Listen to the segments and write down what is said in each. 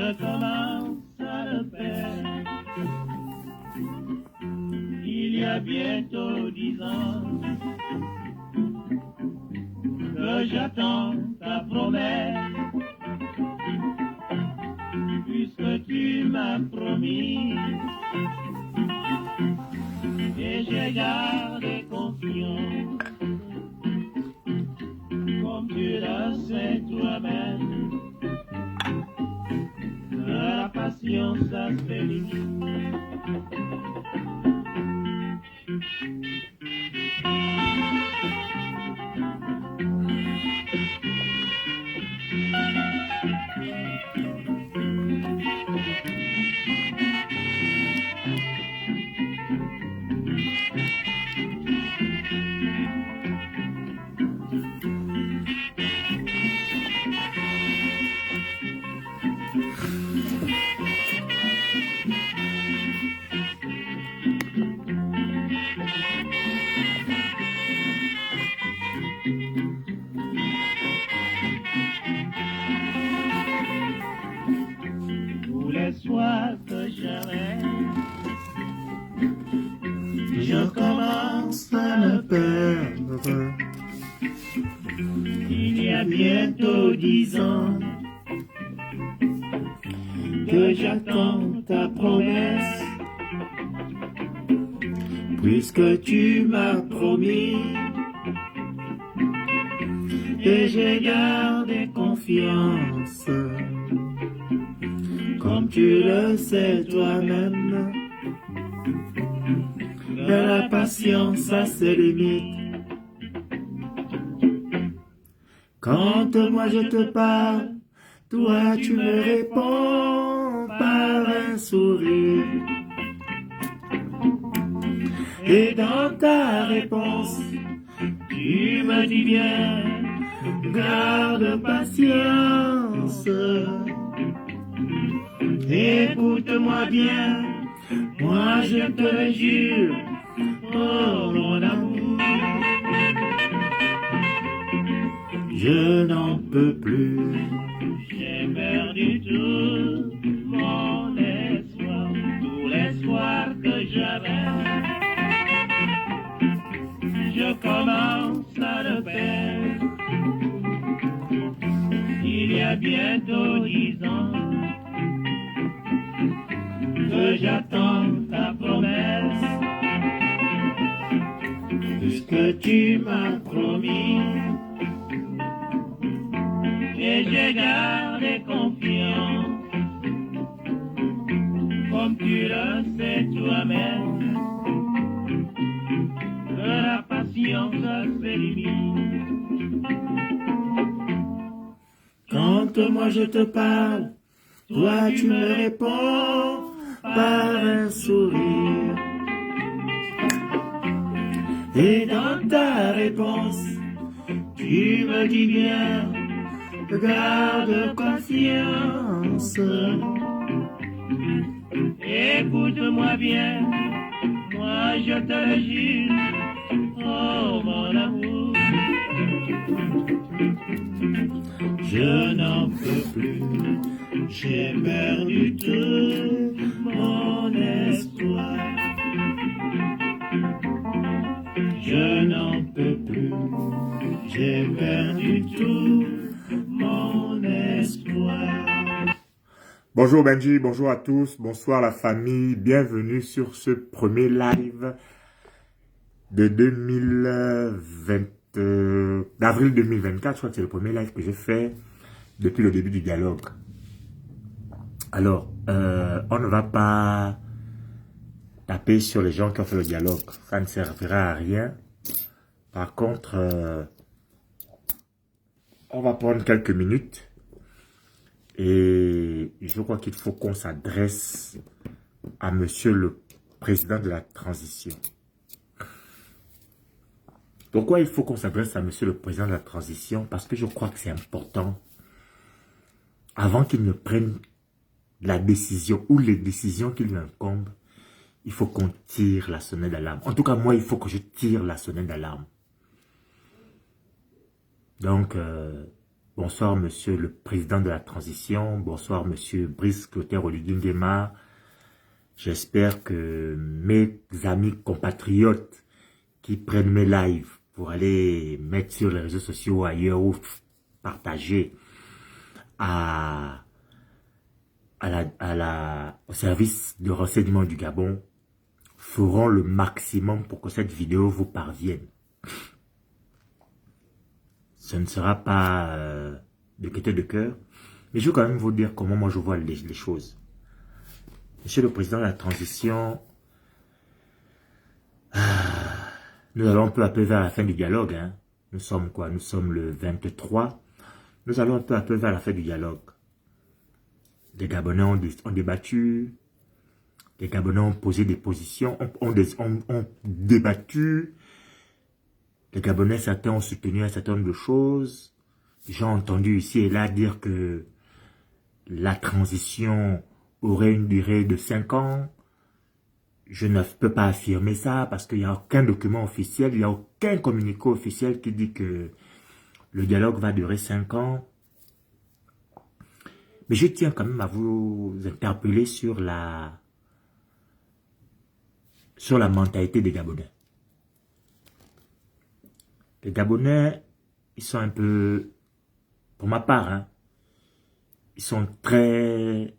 Je commence à le faire. Il y a bientôt 10 ans que j'attends ta promesse, puisque tu m'as promis, et j'ai gardé confiance. Comme tu le sais toi-même, la patience a ses limites. Tous les soirs que j'avais, je commence à me perdre. Il y a bientôt 10 ans que j'attends ta promesse, puisque tu m'as promis, et j'ai gardé confiance. Comme tu le sais toi-même, que la patience a ses limites. Quand moi je te parle, toi tu me réponds par un sourire. Et dans ta réponse, tu me dis bien, garde patience. Écoute-moi bien, moi je te le jure, oh mon amour. Je n'en peux plus, j'ai perdu tout mon espoir, tout l'espoir que j'avais. Je commence à le perdre. Il y a bientôt 10 ans que j'attends ta promesse, puisque tu m'as promis, et j'ai gardé confiance. Comme tu le sais toi-même, que la patience a ses limites. Quand moi je te parle, toi tu me réponds par un sourire. Et dans ta réponse, tu me dis bien, garde confiance. Écoute-moi bien, moi je te le jure, oh mon amour. Je n'en peux plus, j'ai perdu tout mon espoir. Je n'en peux plus, j'ai perdu tout mon espoir. Bonjour Benji, bonjour à tous, bonsoir la famille, bienvenue sur ce premier live de 2020, d'avril 2024, je crois que c'est le premier live que j'ai fait depuis le début du dialogue. Alors, on ne va pas taper sur les gens qui ont fait le dialogue, ça ne servira à rien. Par contre, on va prendre quelques minutes et je crois qu'il faut qu'on s'adresse à monsieur le président de la transition. Pourquoi il faut qu'on s'adresse à monsieur le président de la transition? Parce que je crois que c'est important, avant qu'il ne prenne la décision ou les décisions qui lui incombent, il faut qu'on tire la sonnette d'alarme. En tout cas, moi, il faut que je tire la sonnette d'alarme. Donc, Bonsoir, monsieur le président de la transition. Bonsoir, monsieur Brice Clotaire Oligui Nguema. J'espère que mes amis compatriotes qui prennent mes lives pour aller mettre sur les réseaux sociaux ailleurs ou partager au service de renseignement du Gabon feront le maximum pour que cette vidéo vous parvienne. Ce ne sera pas de gaieté de cœur, mais je veux quand même vous dire comment moi je vois les choses. Monsieur le président de la transition, nous allons un peu à peu vers la fin du dialogue. Hein. Nous sommes quoi? Nous sommes le 23. Nous allons un peu vers la fin du dialogue. Les Gabonais ont débattu. Les Gabonais ont posé des positions, ont débattu. Les Gabonais, certains ont soutenu un certain nombre de choses. J'ai entendu ici et là dire que la transition aurait une durée de 5 ans. Je ne peux pas affirmer ça parce qu'il n'y a aucun document officiel, il n'y a aucun communiqué officiel qui dit que le dialogue va durer 5 ans. Mais je tiens quand même à vous interpeller sur la mentalité des Gabonais. Les Gabonais, ils sont un peu, pour ma part, hein, ils sont très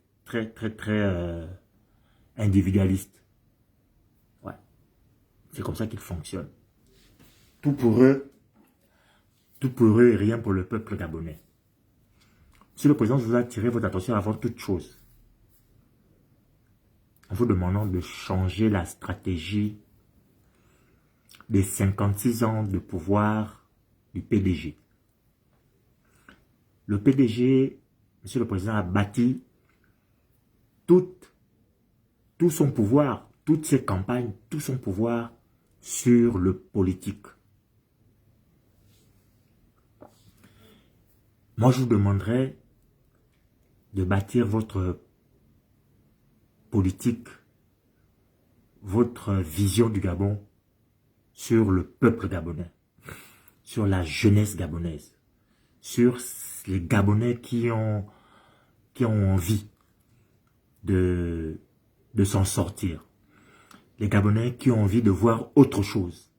individualistes. Ouais. C'est comme ça qu'ils fonctionnent. Tout pour eux et rien pour le peuple gabonais. Monsieur le président, je vous attirer votre attention avant toute chose. En vous demandant de changer la stratégie des 56 ans de pouvoir du PDG. Le PDG, monsieur le président, a bâti tout son pouvoir, toutes ses campagnes, tout son pouvoir sur le politique. Moi, je vous demanderais de bâtir votre politique, votre vision du Gabon sur le peuple gabonais, sur la jeunesse gabonaise, sur les Gabonais qui ont envie de s'en sortir, les Gabonais qui ont envie de voir autre chose.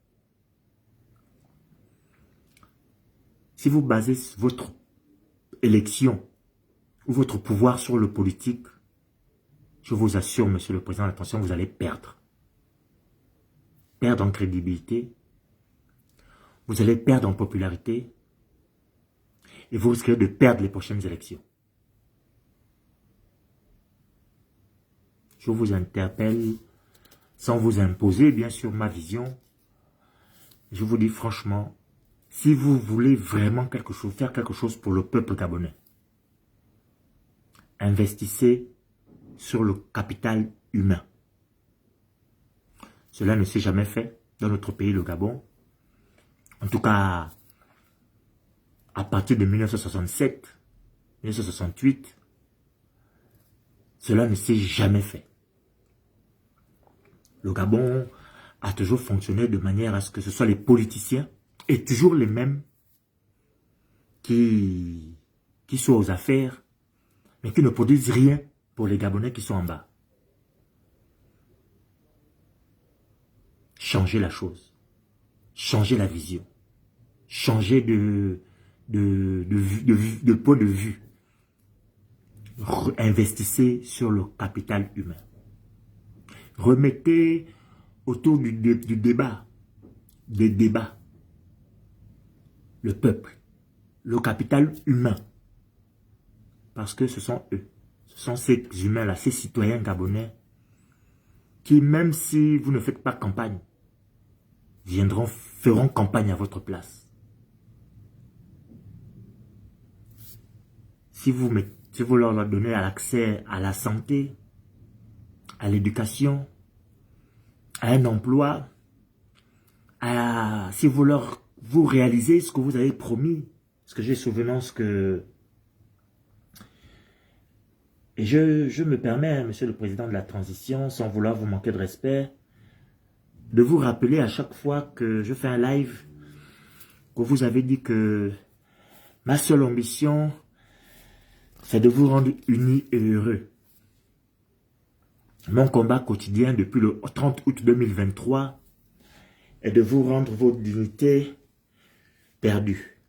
Si vous basez votre élection ou votre pouvoir sur le politique, je vous assure, monsieur le président, attention, vous allez perdre. Perdre en crédibilité, vous allez perdre en popularité et vous risquez de perdre les prochaines élections. Je vous interpelle sans vous imposer, bien sûr, ma vision. Je vous dis franchement, si vous voulez vraiment faire quelque chose pour le peuple gabonais, investissez sur le capital humain. Cela ne s'est jamais fait dans notre pays, le Gabon. En tout cas, à partir de 1967, 1968, cela ne s'est jamais fait. Le Gabon a toujours fonctionné de manière à ce que ce soit les politiciens, et toujours les mêmes, qui sont aux affaires, mais qui ne produisent rien pour les Gabonais qui sont en bas. Changer la chose, changer la vision, changer de point de vue. Investissez sur le capital humain. Remettez autour du débat, des débats, le peuple, le capital humain. Parce que ce sont eux, ce sont ces humains-là, ces citoyens gabonais, qui même si vous ne faites pas campagne, feront campagne à votre place. Si vous leur donnez l'accès à la santé, à l'éducation, à un emploi, si vous réalisez ce que vous avez promis, parce que j'ai souvenance que... Et je me permets, monsieur le président de la transition, sans vouloir vous manquer de respect, de vous rappeler à chaque fois que je fais un live, que vous avez dit que Ma seule ambition, c'est de vous rendre unis et heureux. Mon combat quotidien depuis le 30 août 2023 est de vous rendre votre dignité perdue.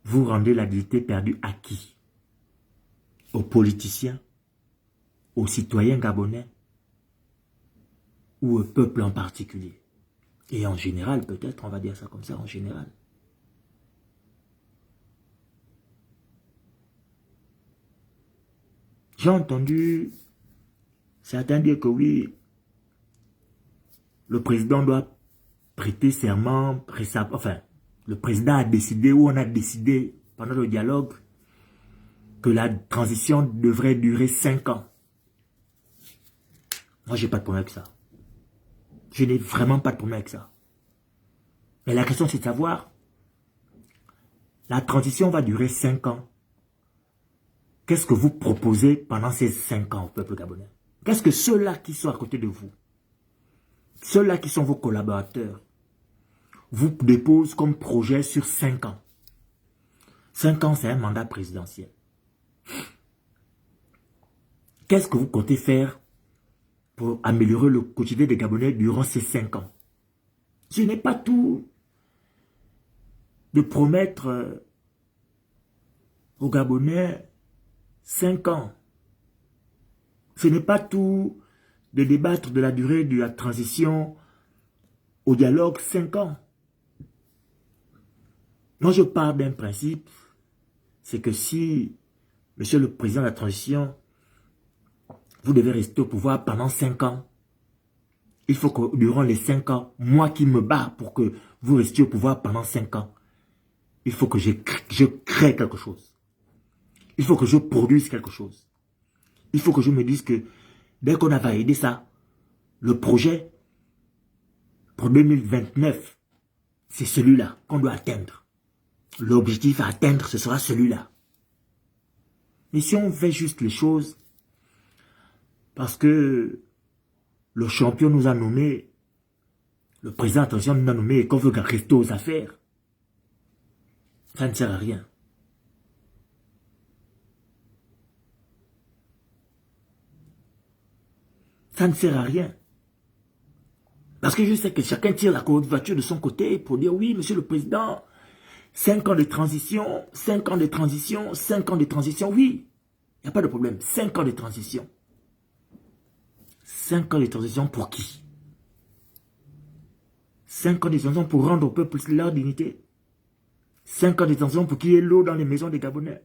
Vous rendez la dignité perdue à qui? Aux politiciens, aux citoyens gabonais ou au peuple en particulier? Et en général, peut-être, on va dire ça comme ça, en général. J'ai entendu certains dire que oui, le président doit prêter serment, enfin, le président a décidé, ou on a décidé pendant le dialogue, que la transition devrait durer 5 ans. Moi, j'ai pas de problème avec ça. Je n'ai vraiment pas de problème avec ça. Mais la question, c'est de savoir, la transition va durer 5 ans. Qu'est-ce que vous proposez pendant ces 5 ans au peuple gabonais? Qu'est-ce que ceux-là qui sont à côté de vous, ceux-là qui sont vos collaborateurs, vous déposent comme projet sur 5 ans? 5 ans, c'est un mandat présidentiel. Qu'est-ce que vous comptez faire pour améliorer le quotidien des Gabonais durant ces 5 ans? Ce n'est pas tout de promettre aux Gabonais 5 ans. Ce n'est pas tout de débattre de la durée de la transition au dialogue 5 ans. Moi, je pars d'un principe, c'est que si, monsieur le président de la transition, vous devez rester au pouvoir pendant 5 ans, il faut que durant les 5 ans, moi qui me bats pour que vous restiez au pouvoir pendant 5 ans, il faut que je crée quelque chose. Il faut que je produise quelque chose. Il faut que je me dise que dès qu'on a validé ça, le projet pour 2029, c'est celui-là qu'on doit atteindre. L'objectif à atteindre, ce sera celui-là. Mais si on fait juste les choses parce que le champion nous a nommé, le président attention nous a nommé et qu'on veut rester aux affaires, ça ne sert à rien. Ça ne sert à rien. Parce que je sais que chacun tire la voiture de son côté pour dire oui, monsieur le président, 5 ans de transition, 5 ans de transition, 5 ans de transition, oui. Il n'y a pas de problème. 5 ans de transition. 5 ans de transition pour qui? 5 ans de transition pour rendre au peuple leur dignité. 5 ans de transition pour qu'il y ait l'eau dans les maisons des Gabonais.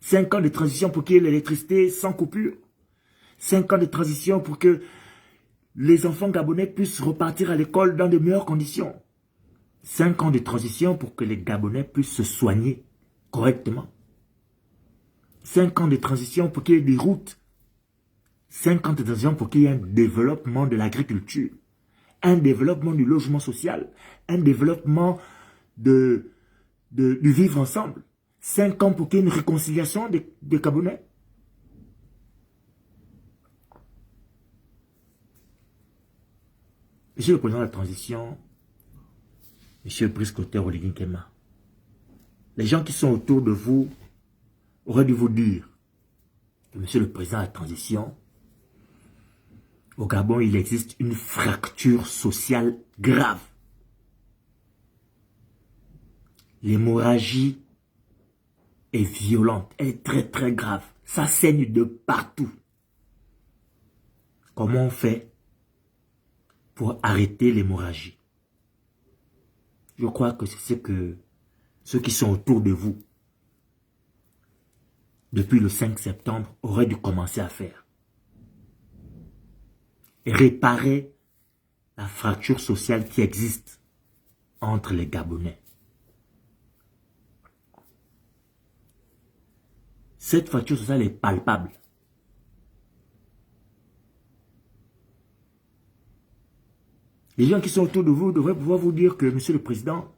5 ans de transition pour qu'il y ait l'électricité sans coupure. 5 ans de transition pour que les enfants gabonais puissent repartir à l'école dans de meilleures conditions. 5 ans de transition pour que les Gabonais puissent se soigner correctement. 5 ans de transition pour qu'il y ait des routes. 5 ans de transition pour qu'il y ait un développement de l'agriculture. Un développement du logement social. Un développement du vivre ensemble. 5 ans pour qu'il y ait une réconciliation des Gabonais. Monsieur le président de la transition, monsieur Brice Clotaire Oligui Nguema, les gens qui sont autour de vous auraient dû vous dire que monsieur le président de la transition, au Gabon, il existe une fracture sociale grave. L'hémorragie est violente, elle est très très grave. Ça saigne de partout. Comment on fait pour arrêter l'hémorragie? Je crois que c'est ce que ceux qui sont autour de vous, depuis le 5 septembre, auraient dû commencer à faire. Et réparer la fracture sociale qui existe entre les Gabonais. Cette fracture sociale est palpable. Les gens qui sont autour de vous devraient pouvoir vous dire que, monsieur le président,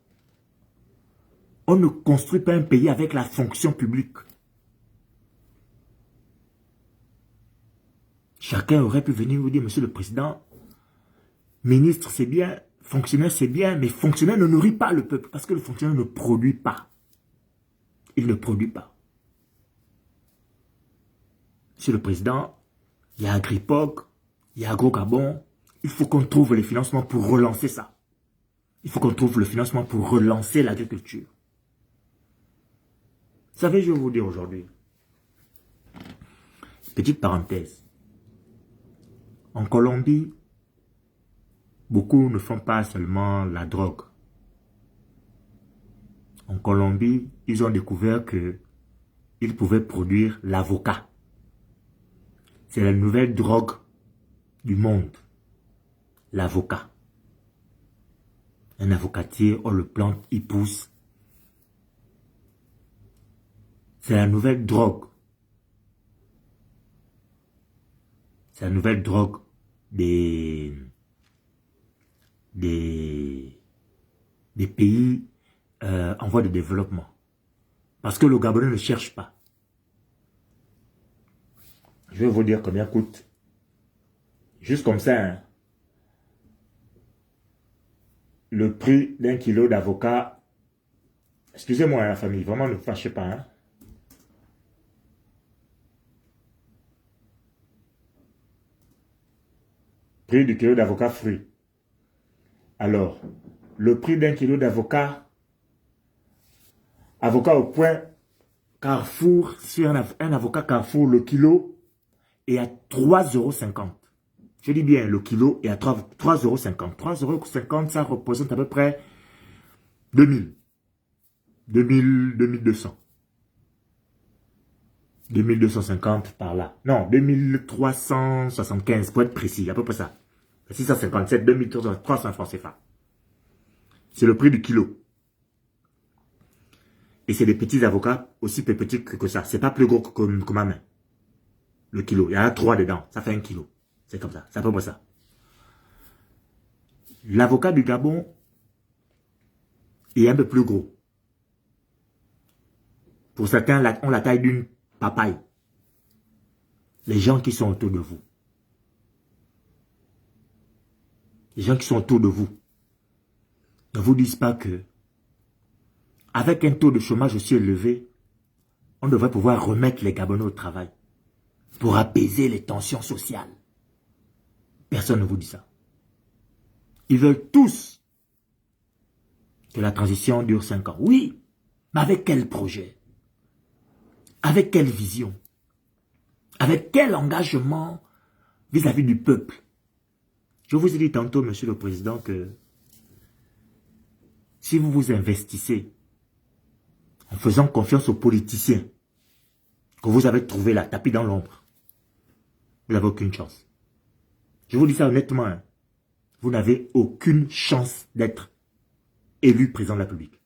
on ne construit pas un pays avec la fonction publique. Chacun aurait pu venir vous dire, monsieur le président, ministre c'est bien, Fonctionnaire, c'est bien, mais fonctionnaire ne nourrit pas le peuple, parce que le fonctionnaire ne produit pas. Il ne produit pas. Monsieur le Président, il y a Agripoc, il y a AgroGabon. Il faut qu'on trouve les financements pour relancer ça. Il faut qu'on trouve le financement pour relancer l'agriculture. Vous savez, je vais vous dire aujourd'hui, petite parenthèse, en Colombie, beaucoup ne font pas seulement la drogue. En Colombie, ils ont découvert qu'ils pouvaient produire l'avocat. C'est la nouvelle drogue du monde, l'avocat. Un avocatier, on le plante, il pousse. C'est la nouvelle drogue. C'est la nouvelle drogue des pays en voie de développement. Parce que le Gabonais ne cherche pas. Je vais vous dire combien coûte. Juste comme ça, hein. Le prix d'un kilo d'avocat. Excusez-moi, la famille, vraiment ne vous fâchez pas. Hein. Prix du kilo d'avocat fruit. Alors, le prix d'un kilo d'avocat, avocat au point, Carrefour, sur un avocat Carrefour, le kilo est à 3,50 €. Je dis bien, le kilo est à 3,50 €. 3,50 €, ça représente à peu près 2000. 2200. 2250 par là. Non, 2375 pour être précis, à peu près ça. 657, 2300 francs CFA. C'est le prix du kilo. Et c'est des petits avocats aussi petits que ça. C'est pas plus gros que ma main. Le kilo. Il y en a 3 dedans. Ça fait 1 kilo. C'est comme ça. C'est à peu près ça. L'avocat du Gabon est un peu plus gros. Pour certains, ont la taille d'une papaye. Les gens qui sont autour de vous. Les gens qui sont autour de vous ne vous disent pas que avec un taux de chômage aussi élevé, on devrait pouvoir remettre les Gabonais au travail pour apaiser les tensions sociales. Personne ne vous dit ça. Ils veulent tous que la transition dure 5 ans. Oui, mais avec quel projet? Avec quelle vision? Avec quel engagement vis-à-vis du peuple? Je vous ai dit tantôt, Monsieur le Président, que si vous vous investissez en faisant confiance aux politiciens que vous avez trouvé là, tapis dans l'ombre, vous n'avez aucune chance. Je vous dis ça honnêtement, hein. Vous n'avez aucune chance d'être élu président de la République.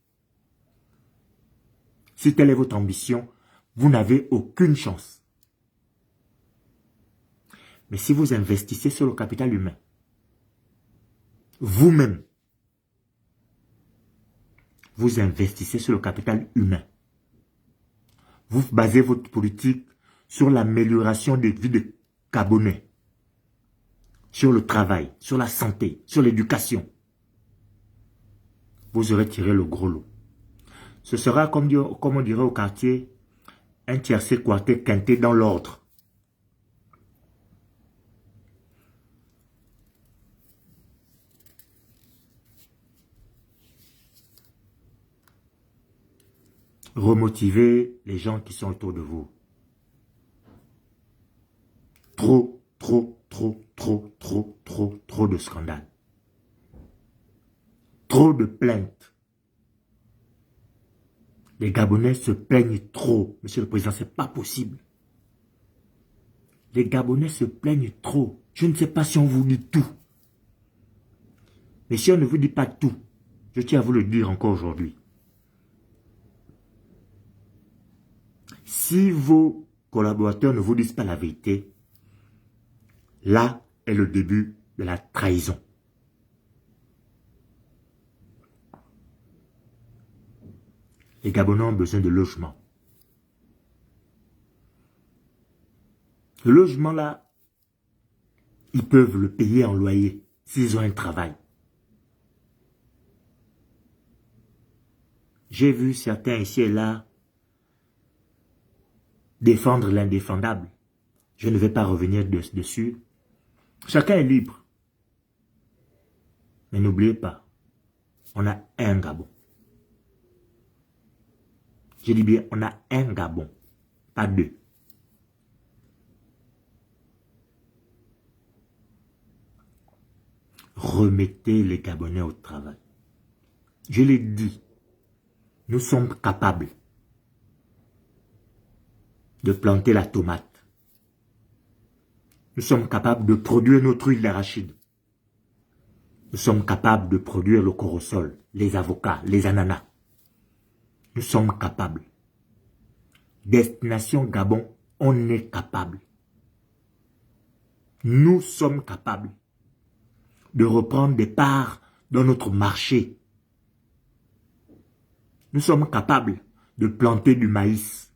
Si telle est votre ambition, vous n'avez aucune chance. Mais si vous investissez sur le capital humain, vous-même, vous investissez sur le capital humain. Vous basez votre politique sur l'amélioration des vies des Gabonais, sur le travail, sur la santé, sur l'éducation. Vous aurez tiré le gros lot. Ce sera, comme on dirait au quartier, un tiercé quartier quinté dans l'ordre. Remotiver les gens qui sont autour de vous. Trop de scandales. Trop de plaintes. Les Gabonais se plaignent trop. Monsieur le Président, c'est pas possible. Les Gabonais se plaignent trop. Je ne sais pas si on vous dit tout. Mais si on ne vous dit pas tout, je tiens à vous le dire encore aujourd'hui. Si vos collaborateurs ne vous disent pas la vérité, là est le début de la trahison. Les Gabonais ont besoin de logement. Le logement là, ils peuvent le payer en loyer s'ils ont un travail. j'ai vu certains ici et là défendre l'indéfendable. Je ne vais pas revenir dessus. Chacun est libre. Mais n'oubliez pas, on a un Gabon. Je dis bien, on a un Gabon, pas deux. Remettez les Gabonais au travail. Je l'ai dit, nous sommes capables de planter la tomate. Nous sommes capables de produire notre huile d'arachide. Nous sommes capables de produire le corosol, les avocats, les ananas. Nous sommes capables. Destination Gabon, on est capable. Nous sommes capables de reprendre des parts dans notre marché. Nous sommes capables de planter du maïs.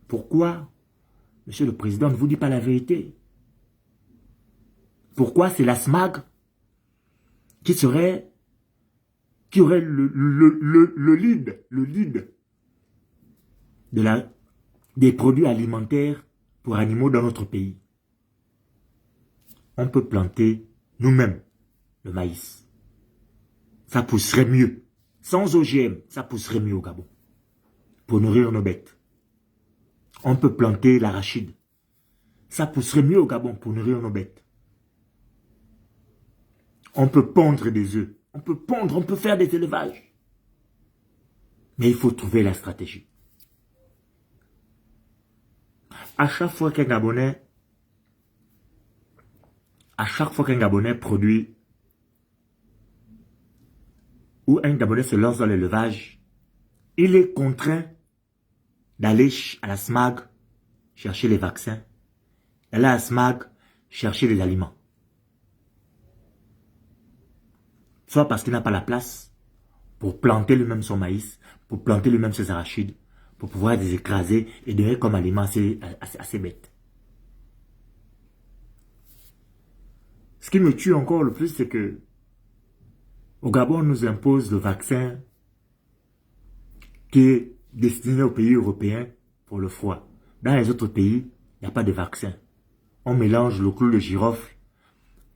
Pourquoi, Monsieur le Président, ne vous dit pas la vérité? Pourquoi c'est la SMAG qui aurait le lead des produits alimentaires pour animaux dans notre pays? On peut planter nous-mêmes le maïs. Ça pousserait mieux. Sans OGM, ça pousserait mieux au Gabon. Pour nourrir nos bêtes. On peut planter l'arachide. Ça pousserait mieux au Gabon pour nourrir nos bêtes. On peut pondre des œufs. On peut pondre, on peut faire des élevages. Mais il faut trouver la stratégie. À chaque fois qu'un Gabonais produit ou un Gabonais se lance dans l'élevage, il est contraint d'aller à la SMAG chercher les vaccins, d'aller à la SMAG chercher les aliments. Soit parce qu'il n'a pas la place pour planter lui-même son maïs, pour planter lui-même ses arachides, pour pouvoir les écraser et donner comme aliment à ses bêtes. Ce qui me tue encore le plus, c'est que au Gabon, on nous impose le vaccin qui est destiné aux pays européens pour le froid. Dans les autres pays, il n'y a pas de vaccin. On mélange le clou de girofle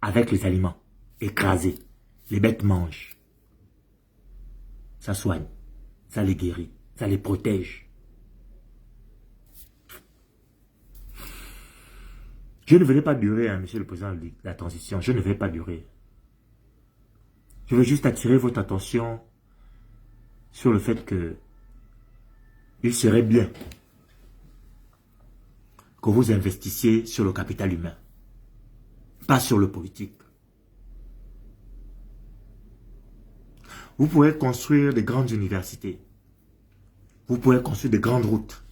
avec les aliments écrasés. Les bêtes mangent. Ça soigne, ça les guérit, ça les protège. Je ne vais pas durer, hein, Monsieur le Président de la transition, je ne vais pas durer. Je veux juste attirer votre attention sur le fait que il serait bien que vous investissiez sur le capital humain, pas sur le politique. Vous pouvez construire des grandes universités. Vous pouvez construire des grandes routes.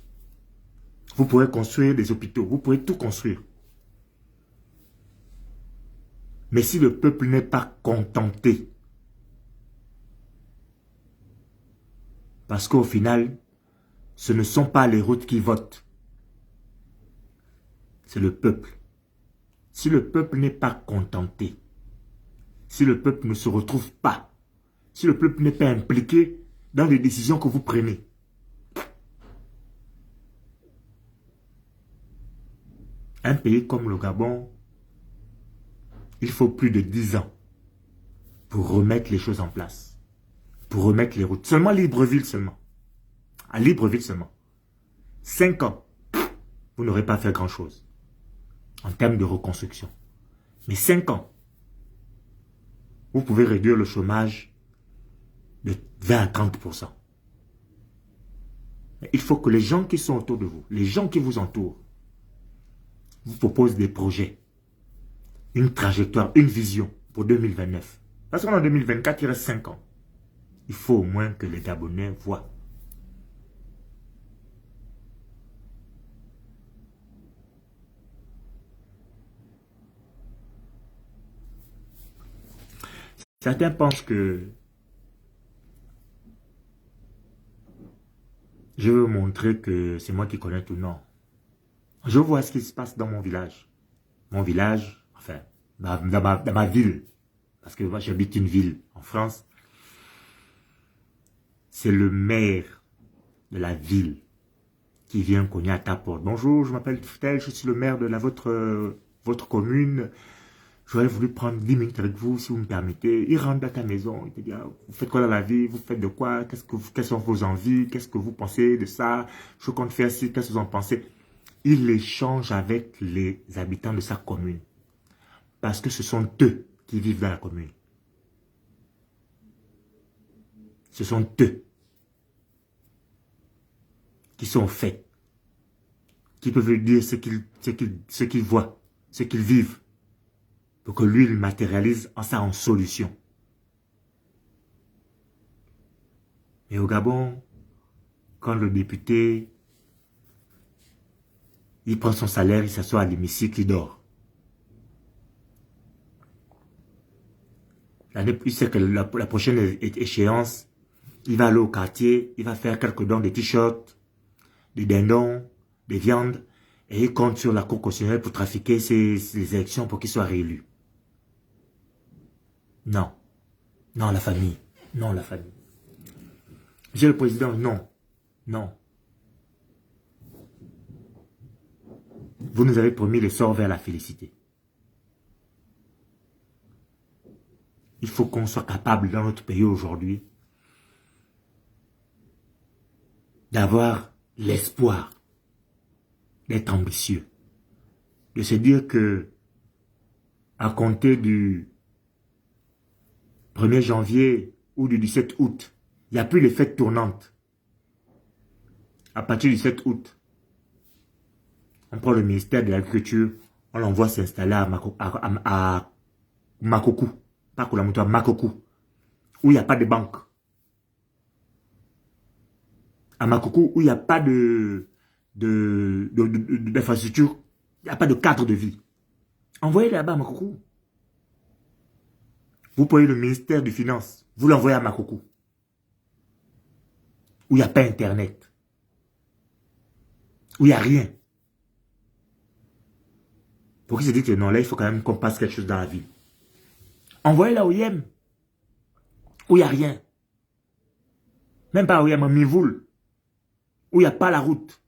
Vous pouvez construire des hôpitaux. Vous pouvez tout construire. Mais si le peuple n'est pas contenté, parce qu'au final, ce ne sont pas les routes qui votent. C'est le peuple. Si le peuple n'est pas contenté, si le peuple ne se retrouve pas, si le peuple n'est pas impliqué dans les décisions que vous prenez, un pays comme le Gabon, il faut plus de 10 ans pour remettre les choses en place, pour remettre les routes. Seulement Libreville seulement. À Libreville seulement. 5 ans, vous n'aurez pas fait grand-chose en termes de reconstruction. Mais 5 ans, vous pouvez réduire le chômage de 20 à 30%. Mais il faut que les gens qui sont autour de vous, les gens qui vous entourent, vous proposent des projets, une trajectoire, une vision pour 2029. Parce qu'en 2024, il reste 5 ans. Il faut au moins que les Gabonais voient. Certains pensent que je veux montrer que c'est moi qui connais tout. Non. Je vois ce qui se passe dans mon village. Mon village, enfin, dans ma ville. Parce que moi, j'habite une ville en France. c'est le maire de la ville qui vient cogner à ta porte. Bonjour, je m'appelle Tel, je suis le maire de votre commune. J'aurais voulu prendre 10 minutes avec vous, si vous me permettez. Il rentre dans ta maison, il te dit, ah, vous faites quoi dans la vie, vous faites de quoi, quelles sont vos envies, qu'est-ce que vous pensez de ça, je compte faire ci, qu'est-ce que vous en pensez. Il échange avec les habitants de sa commune. Parce que ce sont eux qui vivent dans la commune. Ce sont eux qui sont faits, qui peuvent lui dire ce qu'ils voient, ce qu'ils vivent, pour que lui, il matérialise ça en solution. Mais au Gabon, quand le député, il prend son salaire, il s'assoit à l'hémicycle, il dort. Il sait que la prochaine échéance, il va aller au quartier, il va faire quelques dons de t-shirts, des dindons, des viandes, et il compte sur la Cour constitutionnelle pour trafiquer ces élections pour qu'il soit réélu. Non. Non, la famille. Non, la famille. Monsieur le Président, non. Non. Vous nous avez promis le sort vers la félicité. Il faut qu'on soit capable dans notre pays aujourd'hui d'avoir l'espoir d'être ambitieux. De se dire que à compter du 1er janvier ou du 17 août, il n'y a plus les fêtes tournantes. À partir du 7 août, on prend le ministère de l'Agriculture, on l'envoie s'installer à Makokou, pas Koulamoutou, à Makokou, où il n'y a pas de banque. À Makokou, où il n'y a pas d'infrastructure, il n'y a pas de cadre de vie. Envoyez-les là-bas à Makokou. Vous prenez le ministère des Finances, vous l'envoyez à Makokou, où il n'y a pas Internet, où il n'y a rien. Pour qu'ils se disent que non, là, il faut quand même qu'on passe quelque chose dans la vie. Envoyez là où Yem, où il n'y a rien. Même pas où il y a Mamivoul, où il n'y a pas la route.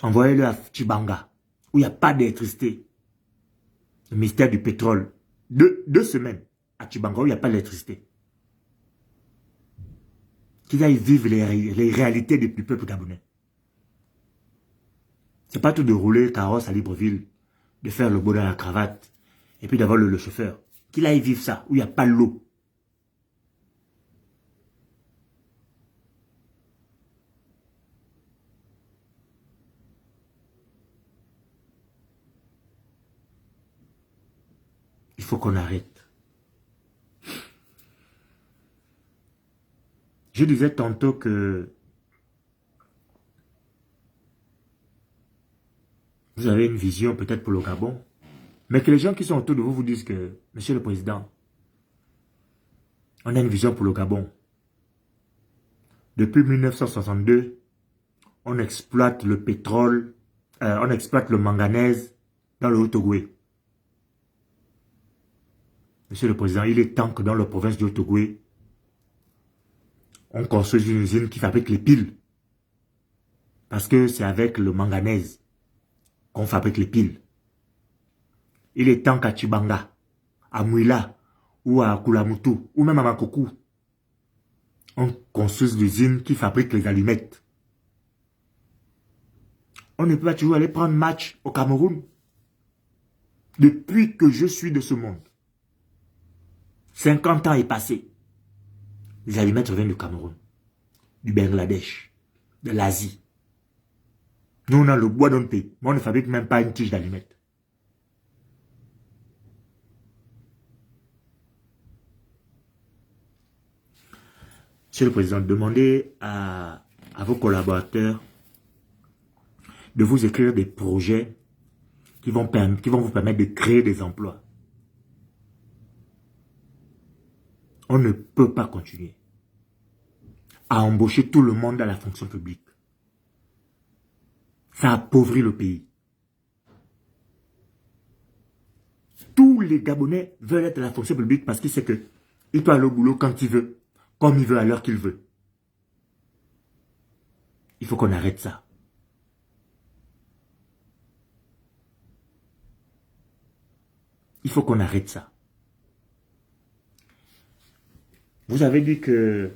Envoyez-le à Chibanga, où il n'y a pas d'électricité. Le ministère du pétrole. 2 semaines à Chibanga, où il n'y a pas d'électricité. Qu'ils aillent vivre les réalités du peuple gabonais. C'est pas tout de rouler carrosse à Libreville, de faire le beau dans la cravate, et puis d'avoir le chauffeur. Qu'il aille vivre ça, où il n'y a pas l'eau. Il faut qu'on arrête. Je disais tantôt que vous avez une vision peut-être pour le Gabon, mais que les gens qui sont autour de vous vous disent que, Monsieur le Président, on a une vision pour le Gabon. Depuis 1962, on exploite le pétrole, on exploite le manganèse dans le Haut-Ogooué. Monsieur le Président, il est temps que dans la province du Haut-Ogooué, on construise une usine qui fabrique les piles. Parce que c'est avec le manganèse qu'on fabrique les piles. Il est temps qu'à Chibanga, à Mouila, ou à Koulamoutou, ou même à Makokou, on construise l'usine qui fabrique les allumettes. On ne peut pas toujours aller prendre match au Cameroun. Depuis que je suis de ce monde, 50 ans est passé. Les allumettes viennent du Cameroun, du Bangladesh, de l'Asie. Nous, on a le bois d'un pays, mais on ne fabrique même pas une tige d'allumettes. Monsieur le Président, demandez à vos collaborateurs de vous écrire des projets qui vont vous permettre de créer des emplois. On ne peut pas continuer à embaucher tout le monde dans la fonction publique. Ça appauvrit le pays. Tous les Gabonais veulent être dans la fonction publique parce qu'ils savent que Il peut aller au boulot quand il veut, comme il veut, à l'heure qu'il veut. Il faut qu'on arrête ça. Il faut qu'on arrête ça. Vous avez dit que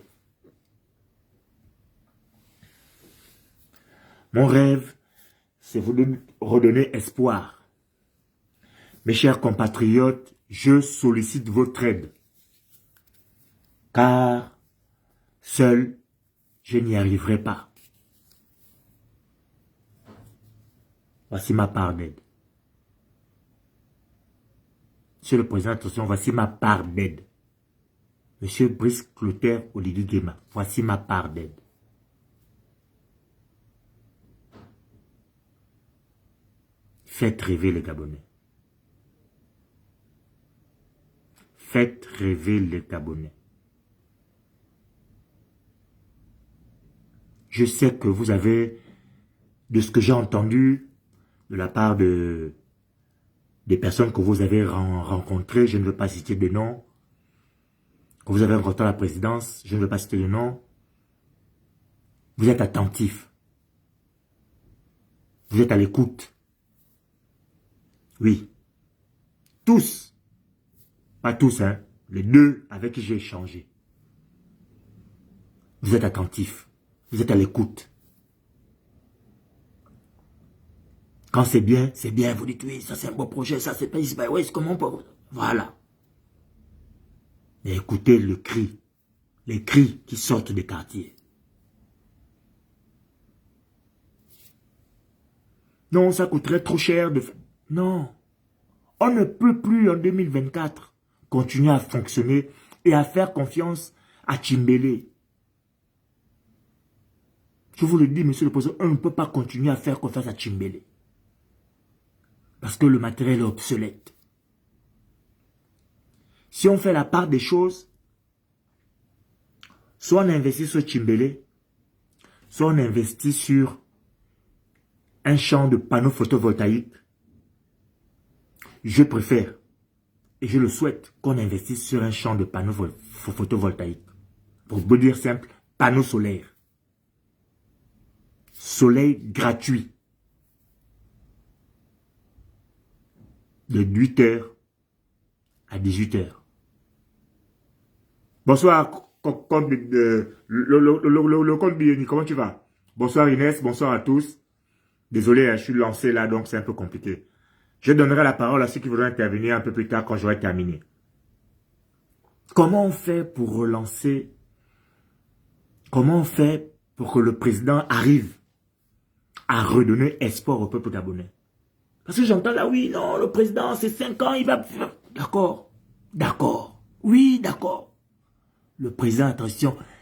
mon rêve, c'est vous redonner espoir. Mes chers compatriotes, je sollicite votre aide. Car seul, je n'y arriverai pas. Voici ma part d'aide. Monsieur le Président, attention, voici ma part d'aide. Monsieur Brice Clotaire Oligui Nguema, voici ma part d'aide. Faites rêver les Gabonais. Faites rêver les Gabonais. Je sais que vous avez, de ce que j'ai entendu, de la part des personnes que vous avez rencontrées, je ne veux pas citer de noms, que vous avez rencontré à la présidence, je ne veux pas citer de noms, vous êtes attentifs. Vous êtes à l'écoute. Oui. Tous. Pas tous, hein. Les deux avec qui j'ai échangé. Vous êtes attentifs. Vous êtes à l'écoute. Quand c'est bien, vous dites oui, ça c'est un beau projet, ça c'est pas ici, oui, c'est comment on peut... Voilà. Et écoutez le cri, les cris qui sortent des quartiers. Non, ça coûterait trop cher de... Non. On ne peut plus en 2024 continuer à fonctionner et à faire confiance à Tchimbélé. Je vous le dis, monsieur le président, on ne peut pas continuer à faire confiance à Tchimbélé. Parce que le matériel est obsolète. Si on fait la part des choses, soit on investit sur Tchimbélé, soit on investit sur un champ de panneaux photovoltaïques. Je préfère, et je le souhaite, qu'on investisse sur un champ de panneaux photovoltaïques. Pour vous dire simple, panneaux solaires. Soleil gratuit. De 8 h à 18 h. Bonsoir, le compte Bioni, comment tu vas? Bonsoir Inès, bonsoir à tous. Désolé, je suis lancé là, donc c'est un peu compliqué. Je donnerai la parole à ceux qui voudront intervenir un peu plus tard quand j'aurai terminé. Comment on fait pour relancer? Comment on fait pour que le président arrive à redonner espoir au peuple gabonais? Parce que j'entends là, oui, non, le président, c'est 5 ans, il va... D'accord, d'accord, oui, d'accord. Le président,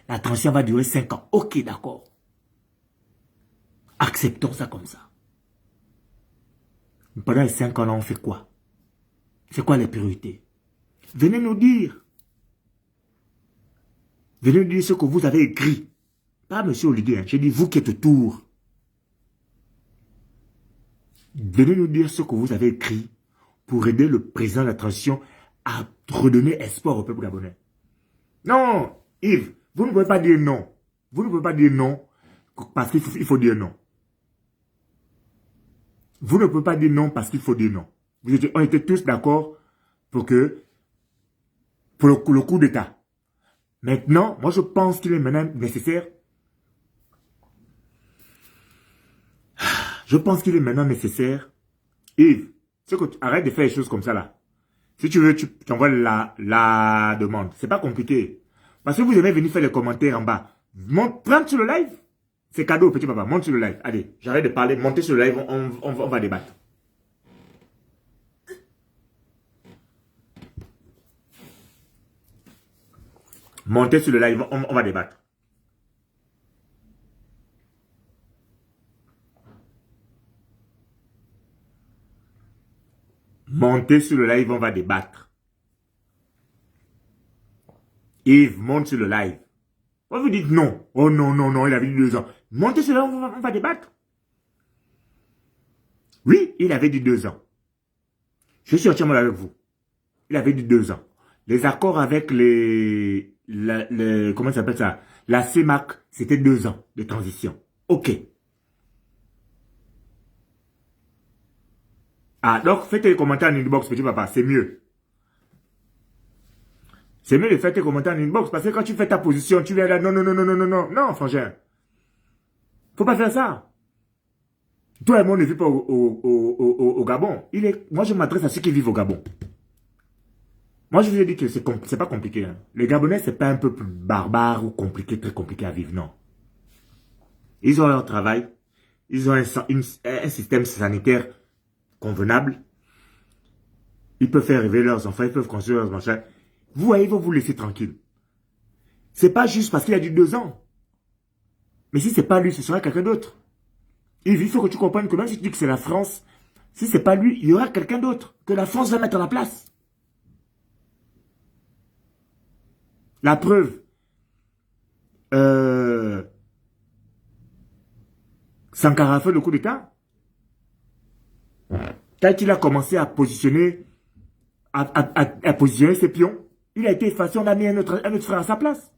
la transition va durer 5 ans. Ok, d'accord. Acceptons ça comme ça. Mais pendant les 5 ans là, on fait quoi? C'est quoi les priorités? Venez nous dire. Venez nous dire ce que vous avez écrit. Pas monsieur Oligui, hein. J'ai dit vous qui êtes autour. Venez nous dire ce que vous avez écrit pour aider le président de la transition à redonner espoir au peuple gabonais. Non, Yves, vous ne pouvez pas dire non. Vous ne pouvez pas dire non parce qu'il faut dire non. Vous ne pouvez pas dire non parce qu'il faut dire non. On était tous d'accord pour le coup d'État. Maintenant, moi je pense qu'il est maintenant nécessaire. Je pense qu'il est maintenant nécessaire. Yves, arrête de faire les choses comme ça là. Si tu veux, tu envoies la demande. C'est pas compliqué. Parce que vous aimez venir faire les commentaires en bas. Monte sur le live. C'est cadeau, petit papa. Monte sur le live. Allez, j'arrête de parler. Montez sur le live. On va débattre. Montez sur le live. On va débattre. Montez sur le live, on va débattre. Yves, monte sur le live. On vous dites non. Oh non, non, non, il avait dit 2 ans. Montez sur le live, on va débattre. Oui, il avait dit 2 ans. Je suis entièrement avec vous. Il avait dit 2 ans. Les accords avec comment ça s'appelle ça? La CEMAC, c'était 2 ans de transition. OK. Ah, donc faites tes commentaires en inbox, petit papa, c'est mieux. C'est mieux de faire tes commentaires en inbox, parce que quand tu fais ta position, tu viens là, non, non, non, non, non, non, non, non, frangin. Faut pas faire ça. Toi et moi, on ne vit pas au Gabon. Moi, je m'adresse à ceux qui vivent au Gabon. Moi, je vous ai dit que c'est pas compliqué. Hein. Les Gabonais, c'est pas un peu plus barbare ou compliqué, très compliqué à vivre, non. Ils ont leur travail. Ils ont un système sanitaire convenable. Ils peuvent faire rêver leurs enfants, ils peuvent construire leurs machins. Vous voyez, ils vont vous laisser tranquille. C'est pas juste parce qu'il a dit 2 ans. Mais si c'est pas lui, ce sera quelqu'un d'autre. Il faut que tu comprennes que même si tu dis que c'est la France, si c'est pas lui, il y aura quelqu'un d'autre que la France va mettre à la place. La preuve, Sankara a fait le coup d'État. Quand il a commencé à positionner, à positionner ses pions, il a été effacé, on a mis un autre frère à sa place.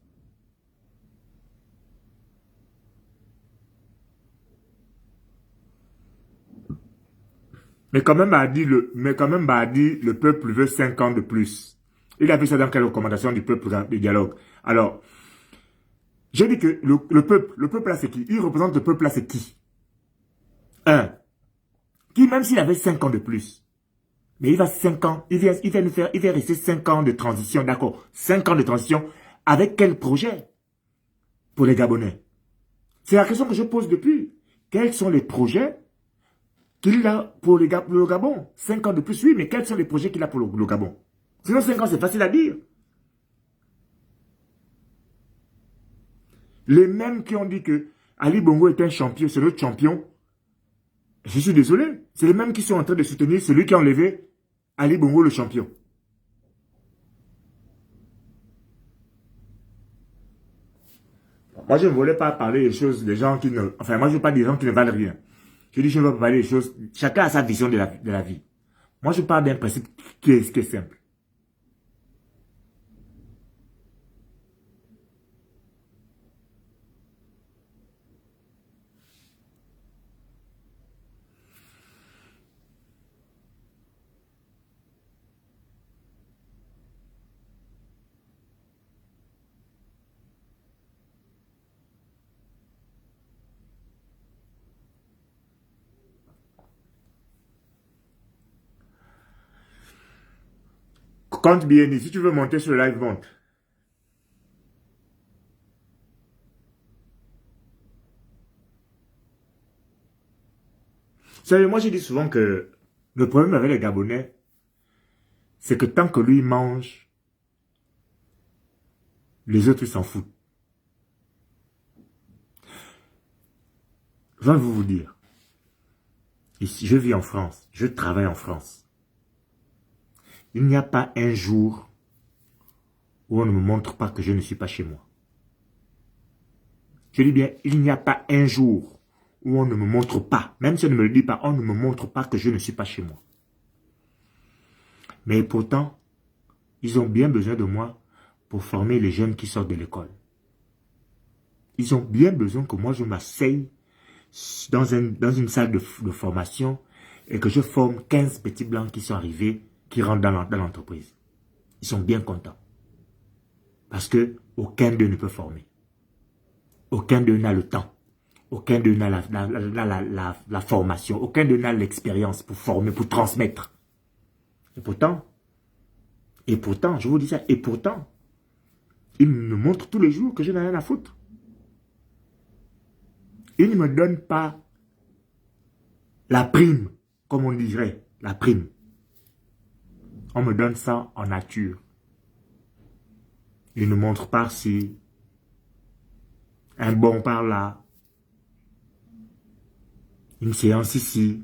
Mais quand même, le peuple veut 5 ans de plus. Il a vu ça dans quelle recommandation du peuple du dialogue. Alors, j'ai dit que le peuple là c'est qui? Il représente le peuple là c'est qui? Qui même s'il avait 5 ans de plus, mais il va 5 ans, il va rester 5 ans de transition, d'accord? 5 ans de transition, avec quel projet? Pour les Gabonais. C'est la question que je pose depuis. Quels sont les projets qu'il a pour le Gabon? 5 ans de plus, oui, mais quels sont les projets qu'il a pour le Gabon? Sinon 5 ans, c'est facile à dire. Les mêmes qui ont dit que Ali Bongo est un champion, c'est notre champion. Je suis désolé. C'est les mêmes qui sont en train de soutenir celui qui a enlevé Ali Bongo le champion. Moi, je ne voulais pas parler des choses des gens qui ne... Enfin, moi, je ne veux pas des gens qui ne valent rien. Je dis, je ne veux pas parler des choses... Chacun a sa vision de la vie. Moi, je parle d'un principe qui est simple. Compte bien, si tu veux monter sur le live, monte. Vous savez, moi, je dis souvent que le problème avec les Gabonais, c'est que tant que lui mange, les autres s'en foutent. Je vais vous dire. Ici, je vis en France, je travaille en France. Il n'y a pas un jour où on ne me montre pas que je ne suis pas chez moi. Je dis bien, il n'y a pas un jour où on ne me montre pas, même si on ne me le dit pas, on ne me montre pas que je ne suis pas chez moi. Mais pourtant, ils ont bien besoin de moi pour former les jeunes qui sortent de l'école. Ils ont bien besoin que moi je m'asseye dans une salle de formation et que je forme 15 petits blancs qui sont arrivés, qui rentrent dans l'entreprise. Ils sont bien contents. Parce que aucun d'eux ne peut former. Aucun d'eux n'a le temps. Aucun d'eux n'a la formation. Aucun d'eux n'a l'expérience pour former, pour transmettre. Et pourtant, je vous dis ça, et pourtant, ils me montrent tous les jours que je n'ai rien à foutre. Ils ne me donnent pas la prime, comme on dirait, la prime. On me donne ça en nature. Ils ne montrent pas si un bon par là, une séance ici,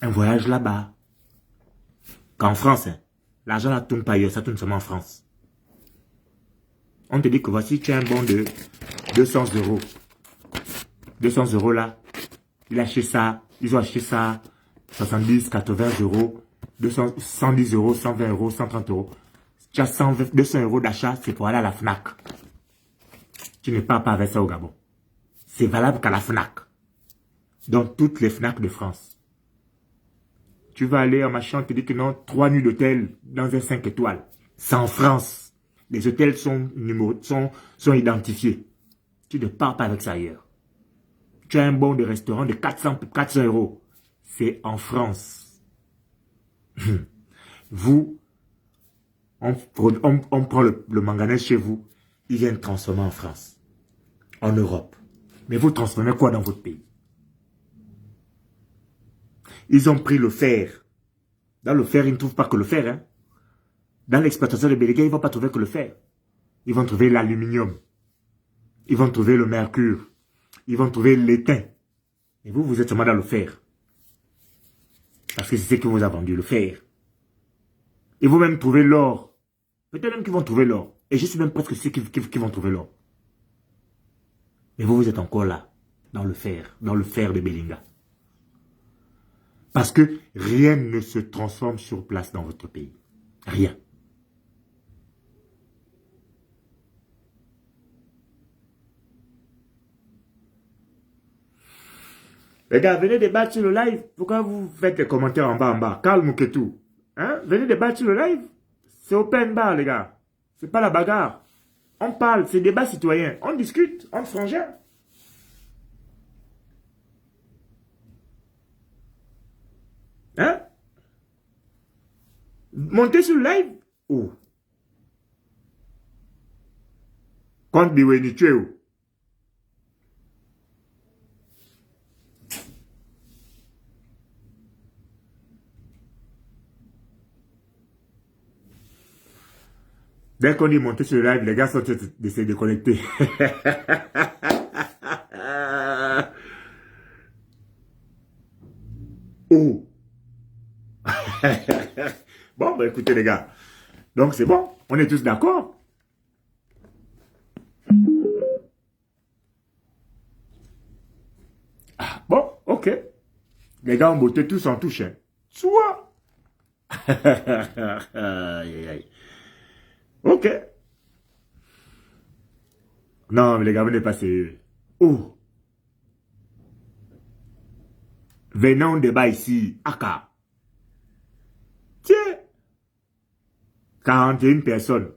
un voyage là-bas. Qu'en France, hein, l'argent ne tourne pas ailleurs, ça tourne seulement en France. On te dit que voici, tu as un bon de 200 euros. 200 euros là, ils ont acheté ça 70, 80 euros. 200, 110 euros, 120 euros, 130 euros. Tu as 120, 200 euros d'achat, c'est pour aller à la FNAC. Tu ne pars pas avec ça au Gabon. C'est valable qu'à la FNAC. Dans toutes les FNAC de France. Tu vas aller en machin, te dit que non, 3 nuits d'hôtel dans un 5 étoiles. C'est en France. Les hôtels sont identifiés. Tu ne pars pas avec ça ailleurs. Tu as un bon de restaurant de 400 euros. C'est en France. Vous, on prend le manganèse chez vous. Ils viennent transformer en France. En Europe. Mais vous transformez quoi dans votre pays? Ils ont pris le fer. Dans le fer, ils ne trouvent pas que le fer. Hein? Dans l'exploitation de Bélégué, ils ne vont pas trouver que le fer. Ils vont trouver l'aluminium. Ils vont trouver le mercure. Ils vont trouver l'étain. Et vous, vous êtes seulement dans le fer. Parce que c'est ce que vous avez vendu, le fer. Ils vont même trouver l'or. Peut-être même qu'ils vont trouver l'or. Et je suis même presque sûr qu'ils vont trouver l'or. Mais vous, vous êtes encore là, dans le fer de Belinga. Parce que rien ne se transforme sur place dans votre pays. Rien. Les gars, venez débattre sur le live. Pourquoi vous faites des commentaires en bas? Calme que tout. Hein? Venez débattre sur le live. C'est open bar, les gars. C'est pas la bagarre. On parle, c'est débat citoyen. On discute, on frangin. Hein? Montez sur le live. Où? Compte Biweni, tu es où? Dès qu'on dit monter sur le live, les gars sont de se déconnecter. Oh. Bon, bah écoutez les gars. Donc c'est bon, on est tous d'accord. Ah, bon, ok. Les gars ont botté tous en touche. Hein. Soit. Aïe, aïe. Ok. Non, mais les gars, venez passer. Oh. Venez, on débat ici. Aka. Tiens. 41 personnes.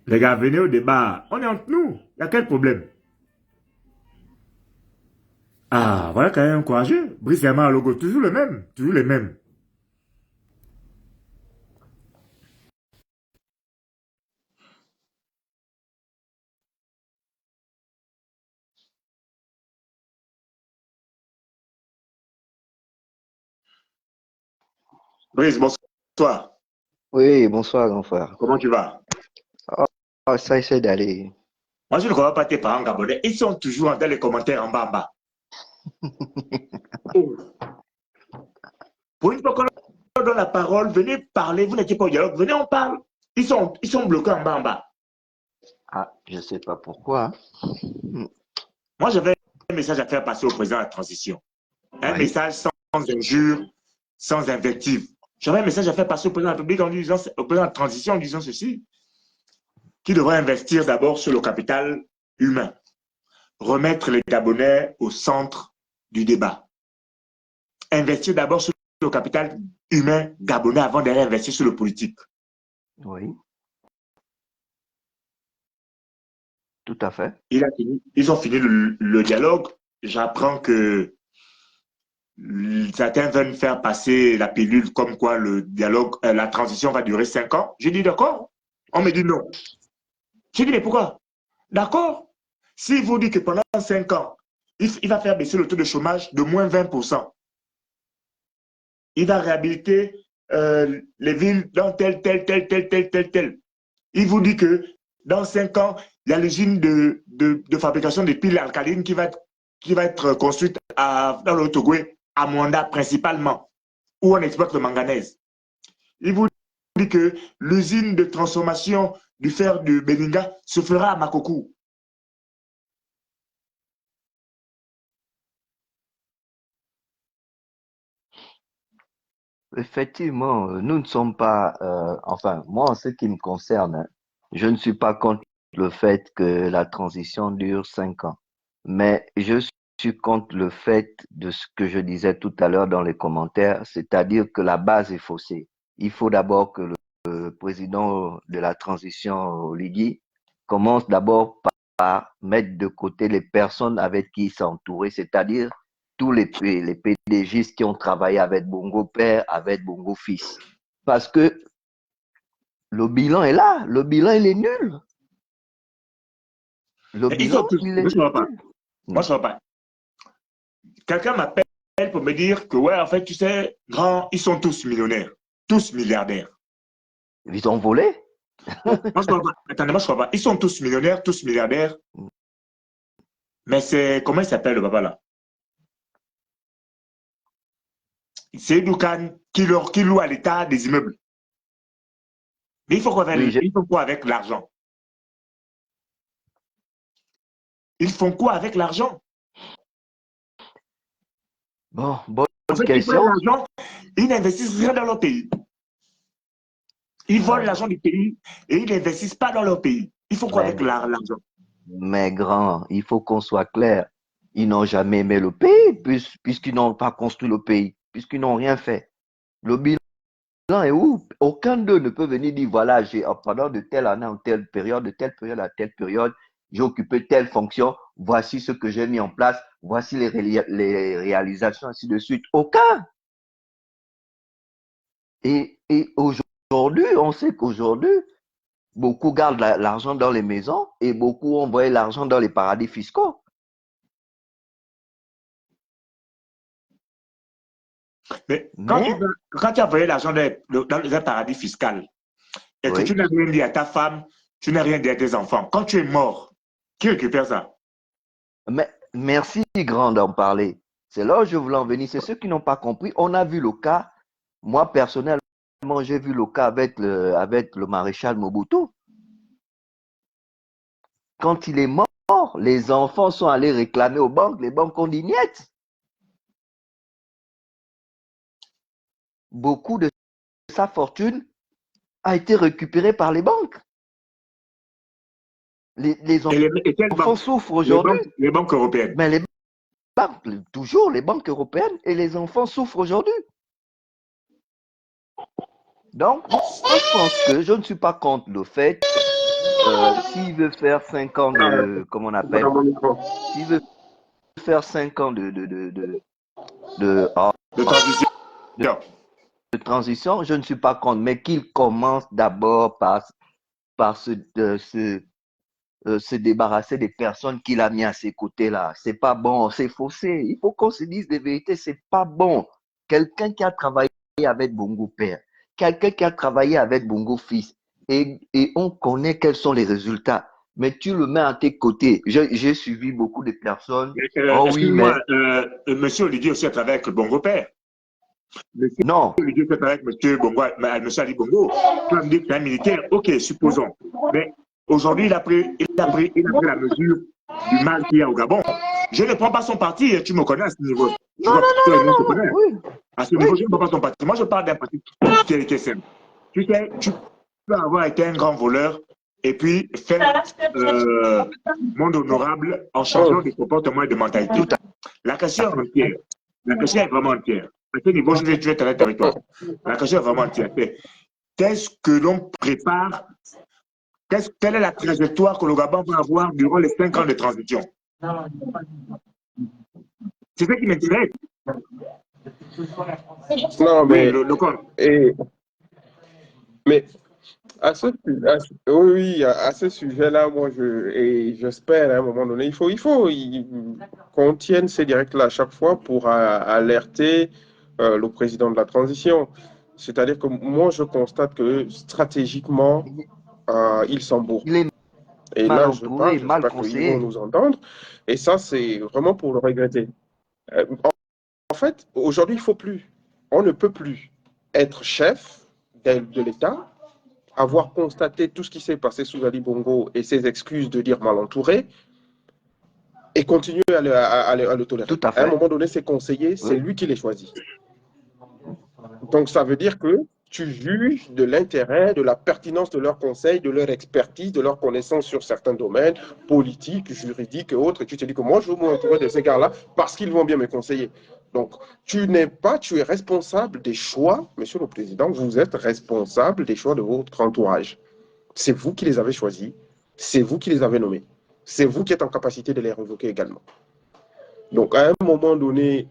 Les gars, venez au débat. On est entre nous. Il y a quel problème? Ah, voilà quand même courageux. Brice Herman logo, toujours le même. Toujours les mêmes. Brice, bonsoir. Oui, bonsoir, grand frère. Comment tu vas? Oh, ça essaie d'aller. Moi, je ne connais pas tes parents gabonais. Ils sont toujours dans les commentaires en bas en bas. Oh. Pour une fois qu'on leur donne la parole, venez parler. Vous n'étiez pas au dialogue. Venez, on parle. Ils sont bloqués en bas en bas. Ah, je ne sais pas pourquoi. Moi, j'avais un message à faire passer au président de la transition. Un message sans injure, sans invective. J'avais un message à faire passer au président de la République en disant, au président de la transition en disant ceci, qui devrait investir d'abord sur le capital humain. Remettre les Gabonais au centre du débat. Investir d'abord sur le capital humain gabonais avant d'aller investir sur le politique. Oui. Tout à fait. Ils ont fini le dialogue. J'apprends que certains veulent faire passer la pilule comme quoi le dialogue, la transition va durer 5 ans. J'ai dit d'accord. On me dit non. J'ai dit mais pourquoi? D'accord. S'il vous dit que pendant 5 ans, il va faire baisser le taux de chômage de moins 20%. Il va réhabiliter les villes dans tel. Il vous dit que dans 5 ans, il y a l'usine de fabrication de piles alcalines qui va être construite dans le Togoué, à Mwanda principalement, où on exploite le manganèse. Il vous dit que l'usine de transformation du fer de Belinga se fera à Makokou. Effectivement, nous ne sommes pas, enfin, moi, en ce qui me concerne, hein, je ne suis pas contre le fait que la transition dure 5 ans, mais je suis contre le fait de ce que je disais tout à l'heure dans les commentaires, c'est-à-dire que la base est faussée. Il faut d'abord que le président de la transition, Oligui, commence d'abord par mettre de côté les personnes avec qui il s'est entouré, c'est-à-dire tous les PDGistes qui ont travaillé avec Bongo Père, avec Bongo Fils. Parce que le bilan est là, le bilan il est nul. Le Ils sont bilan tous, il moi est je ne vois pas. nul. Moi je ne vois pas. Quelqu'un m'appelle pour me dire que, ouais, en fait, tu sais, grand, ils sont tous millionnaires, tous milliardaires. Ils ont volé. Moi, je ne crois pas. Attendez, moi, je ne crois pas. Ils sont tous millionnaires, tous milliardaires. Mais c'est, comment il s'appelle le papa là? C'est Doukan qui loue à l'État des immeubles. Mais Oui, ils font quoi avec l'argent? Ils font quoi avec l'argent? bon, En bonne fait, ils prennent question. l'argent, ils n'investissent rien dans leur pays. Ils volent Non, l'argent du pays et ils n'investissent pas dans leur pays. Ils font quoi mais, avec l'argent? mais grand, il faut qu'on soit clair. Ils n'ont jamais aimé le pays puisqu'ils n'ont pas construit le pays, puisqu'ils n'ont rien fait. Le bilan est où? Aucun d'eux ne peut venir dire, voilà, pendant de telle année en telle période, de telle période à telle période, j'ai occupé telle fonction, voici ce que j'ai mis en place, voici les réalisations, ainsi de suite. Aucun. Et aujourd'hui, on sait qu'aujourd'hui, beaucoup gardent l'argent dans les maisons et beaucoup ont envoyé l'argent dans les paradis fiscaux. Mais Mais, quand tu as envoyé l'argent dans un paradis fiscal et que tu oui, n'as rien dit à ta femme, tu n'as rien dit à tes enfants, quand tu es mort, qui récupère ça? mais merci, grand, d'en parler. C'est là où je voulais en venir. C'est ceux qui n'ont pas compris. On a vu le cas. Moi, personnellement, j'ai vu le cas avec le maréchal Mobutu. Quand il est mort, les enfants sont allés réclamer aux banques. Les banques ont dit niet. Beaucoup de sa fortune a été récupérée par les banques. Les Et quelles enfants banques? souffrent aujourd'hui. Les banques européennes. Mais les banques, toujours les banques européennes et les enfants souffrent aujourd'hui. Donc, moi, je pense que je ne suis pas contre le fait, s'il veut faire 5 ans de, comment on appelle, s'il veut faire 5 ans de, oh, De transition. de, de transition, je ne suis pas contre, mais qu'il commence d'abord par se débarrasser des personnes qu'il a mis à ses côtés là. C'est pas bon, c'est faussé. Il faut qu'on se dise des vérités, c'est pas bon. Quelqu'un qui a travaillé avec Bongo Père, quelqu'un qui a travaillé avec Bongo Fils, et on connaît quels sont les résultats. Mais tu le mets à tes côtés. J'ai suivi beaucoup de personnes. Oh oui, Excuse-moi, mais monsieur Olivier aussi a travaillé avec le Bongo Père. Monsieur non. Olivier a travaillé avec monsieur Bongo, monsieur Ali Bongo. Tu vas me dire que c'est un militaire. Ok, supposons. Mais aujourd'hui, il a pris la mesure du mal qu'il y a au Gabon. Je ne prends pas son parti, tu me connais à ce niveau. Je Non, vois non, que non, toi et non, moi, on se non. connaît. Oui, À ce oui. niveau, je ne prends pas son parti. Moi, je parle d'un parti qui est simple. Tu sais, tu peux avoir été un grand voleur et puis faire monde honorable en changeant de comportement et de mentalité. Tout à La question est entière. La question est vraiment entière. À ce niveau, je vais être honnête avec toi. La question est vraiment entière. Qu'est-ce que l'on prépare? Quelle est la trajectoire que le Gabon va avoir durant les 5 ans de transition? C'est ça qui m'intéresse. Non, Oui, mais, le compte. mais oui, oui, à ce sujet-là, moi, j'espère à un moment donné, qu'on tienne ces directs-là à chaque fois pour alerter le président de la transition. C'est-à-dire que moi, je constate que stratégiquement, il s'embourbe. Il est Et mal là, je entouré, parle, mal j'espère qu'ils vont conseillé. nous entendre. Et ça, c'est vraiment pour le regretter. Euh, En fait, aujourd'hui, il faut plus. On ne peut plus être chef de l'État, avoir constaté tout ce qui s'est passé sous Ali Bongo et ses excuses de dire mal entouré, et continuer à le tolérer. Tout à À un fait. moment donné, ses conseillers, c'est Oui. lui qui les choisit. Donc, ça veut dire que tu juges de l'intérêt, de la pertinence de leurs conseils, de leur expertise, de leur connaissance sur certains domaines politiques, juridiques et autres. Et tu te dis que moi, je veux m'entourer de ces gars-là parce qu'ils vont bien me conseiller. Donc, tu es responsable des choix, Monsieur le Président, vous êtes responsable des choix de votre entourage. C'est vous qui les avez choisis, c'est vous qui les avez nommés, c'est vous qui êtes en capacité de les révoquer également. Donc, à un moment donné,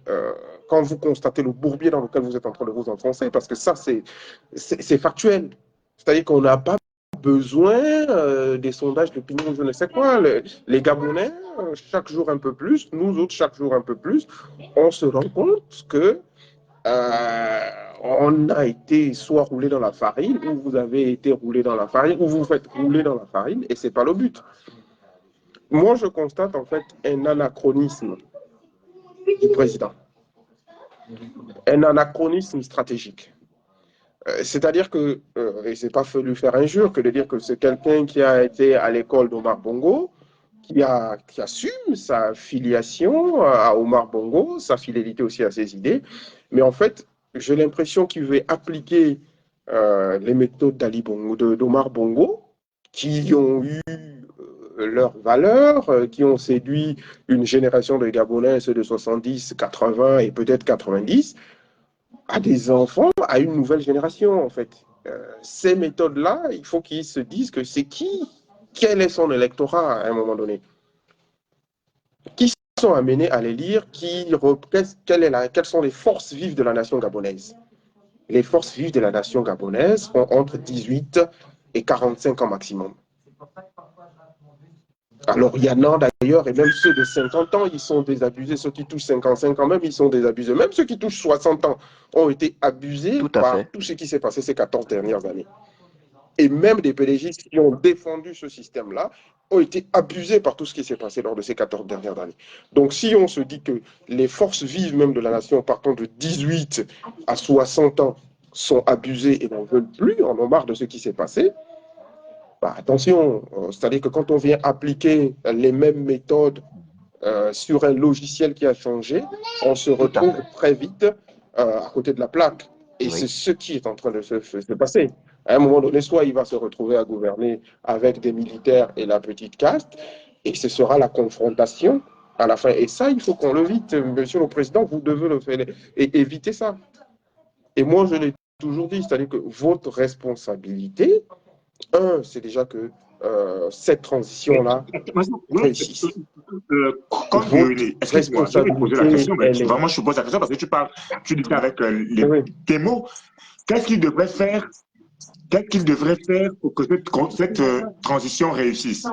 quand vous constatez le bourbier dans lequel vous êtes en train de vous enfoncer, parce que ça, c'est factuel. C'est-à-dire qu'on n'a pas besoin des sondages d'opinion, je ne sais quoi. Les Gabonais, chaque jour un peu plus, nous autres, chaque jour un peu plus, on se rend compte que on a été soit roulé dans la farine, ou vous avez été roulé dans la farine, ou vous vous faites rouler dans la farine, et ce n'est pas le but. Moi, je constate en fait un anachronisme du président, un anachronisme stratégique. C'est-à-dire que, et c'est pas lui faire injure que de dire que c'est quelqu'un qui a été à l'école d'Omar Bongo, qui assume sa filiation à Omar Bongo, sa fidélité aussi à ses idées, mais en fait, j'ai l'impression qu'il veut appliquer les méthodes d'Omar Bongo, qui ont eu leurs valeurs, qui ont séduit une génération de Gabonais, ceux de 70, 80 et peut-être 90, à des enfants, à une nouvelle génération, en fait. Ces méthodes-là, il faut qu'ils se disent que c'est quel est son électorat à un moment donné. Qui sont amenés à les lire, quelles sont les forces vives de la nation gabonaise. Les forces vives de la nation gabonaise ont entre 18 et 45 ans maximum. Alors, il y en a d'ailleurs, et même ceux de 50 ans, ils sont désabusés. Ceux qui touchent 55 ans même, ils sont désabusés. Même ceux qui touchent 60 ans ont été abusés par tout ce qui s'est passé ces 14 dernières années. Et même des PDGistes qui ont défendu ce système-là ont été abusés par tout ce qui s'est passé lors de ces 14 dernières années. Donc, si on se dit que les forces vives même de la nation, partant de 18 à 60 ans, sont abusées et n'en veulent plus, en ont marre de ce qui s'est passé, bah, attention, c'est-à-dire que quand on vient appliquer les mêmes méthodes sur un logiciel qui a changé, on se retrouve très vite à côté de la plaque. Et c'est ce qui est en train de se passer. À un moment donné, soit il va se retrouver à gouverner avec des militaires et la petite caste, et ce sera la confrontation à la fin. Et ça, il faut qu'on l'évite. Monsieur le Président, vous devez le faire et éviter ça. Et moi, je l'ai toujours dit, c'est-à-dire que votre responsabilité, c'est déjà que cette transition-là réussisse. Excuse-moi, je vais poser la question, mais vraiment, je pose la question parce que tu dis avec tes mots. Qu'est-ce qu'il devrait faire pour que cette transition réussisse?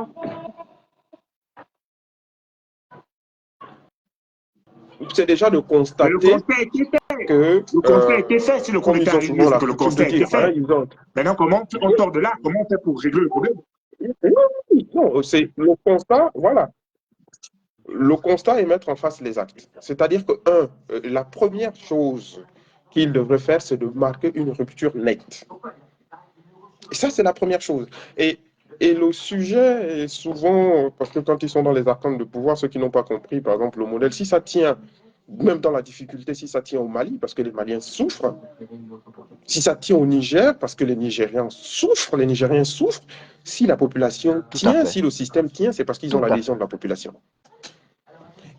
C'est déjà de constater que le constat a été fait. Si le coup d'État arrive, c'est que le constat a été fait. Maintenant, comment on sort de là? Comment on fait pour régler le problème? Non, c'est le constat, voilà. Le constat est mettre en face les actes. C'est-à-dire que, la première chose qu'il devrait faire, c'est de marquer une rupture nette. Et ça, c'est la première chose. Et le sujet est souvent, parce que quand ils sont dans les arcanes de pouvoir, ceux qui n'ont pas compris, par exemple, le modèle, si ça tient, même dans la difficulté, si ça tient au Mali, parce que les Maliens souffrent, si ça tient au Niger, parce que les Nigériens souffrent, si la population tient, si le système tient, c'est parce qu'ils ont l'adhésion de la population.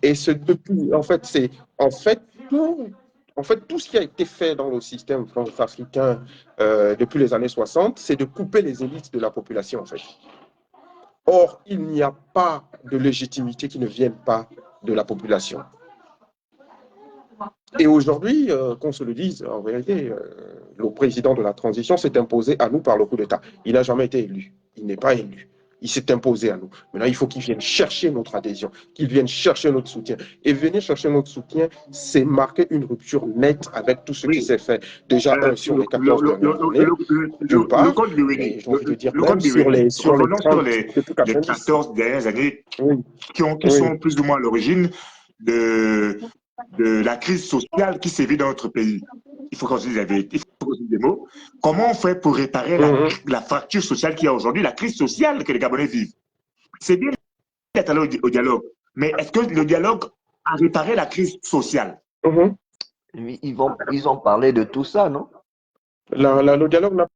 Et tout ce qui a été fait dans le système africain depuis les années 60, c'est de couper les élites de la population, en fait. Or, il n'y a pas de légitimité qui ne vienne pas de la population. Et aujourd'hui, qu'on se le dise, en vérité, le président de la transition s'est imposé à nous par le coup d'État. Il n'a jamais été élu. Il n'est pas élu. Il s'est imposé à nous. Maintenant, il faut qu'il vienne chercher notre adhésion, qu'il vienne chercher notre soutien. Et venir chercher notre soutien, c'est marquer une rupture nette avec tout ce qui s'est fait. Déjà, sur les 14 dernières années, d'une part, et j'ai envie de dire même sur les 14 dernières années qui sont plus ou moins à l'origine de la crise sociale qui sévit dans notre pays. Il faut qu'on se dise la vérité, il faut qu'on se dise des mots. Comment on fait pour réparer la fracture sociale qu'il y a aujourd'hui, la crise sociale que les Gabonais vivent? C'est bien d'être allé au dialogue, mais est-ce que le dialogue a réparé la crise sociale? Ils ont parlé de tout ça, non? Le dialogue n'a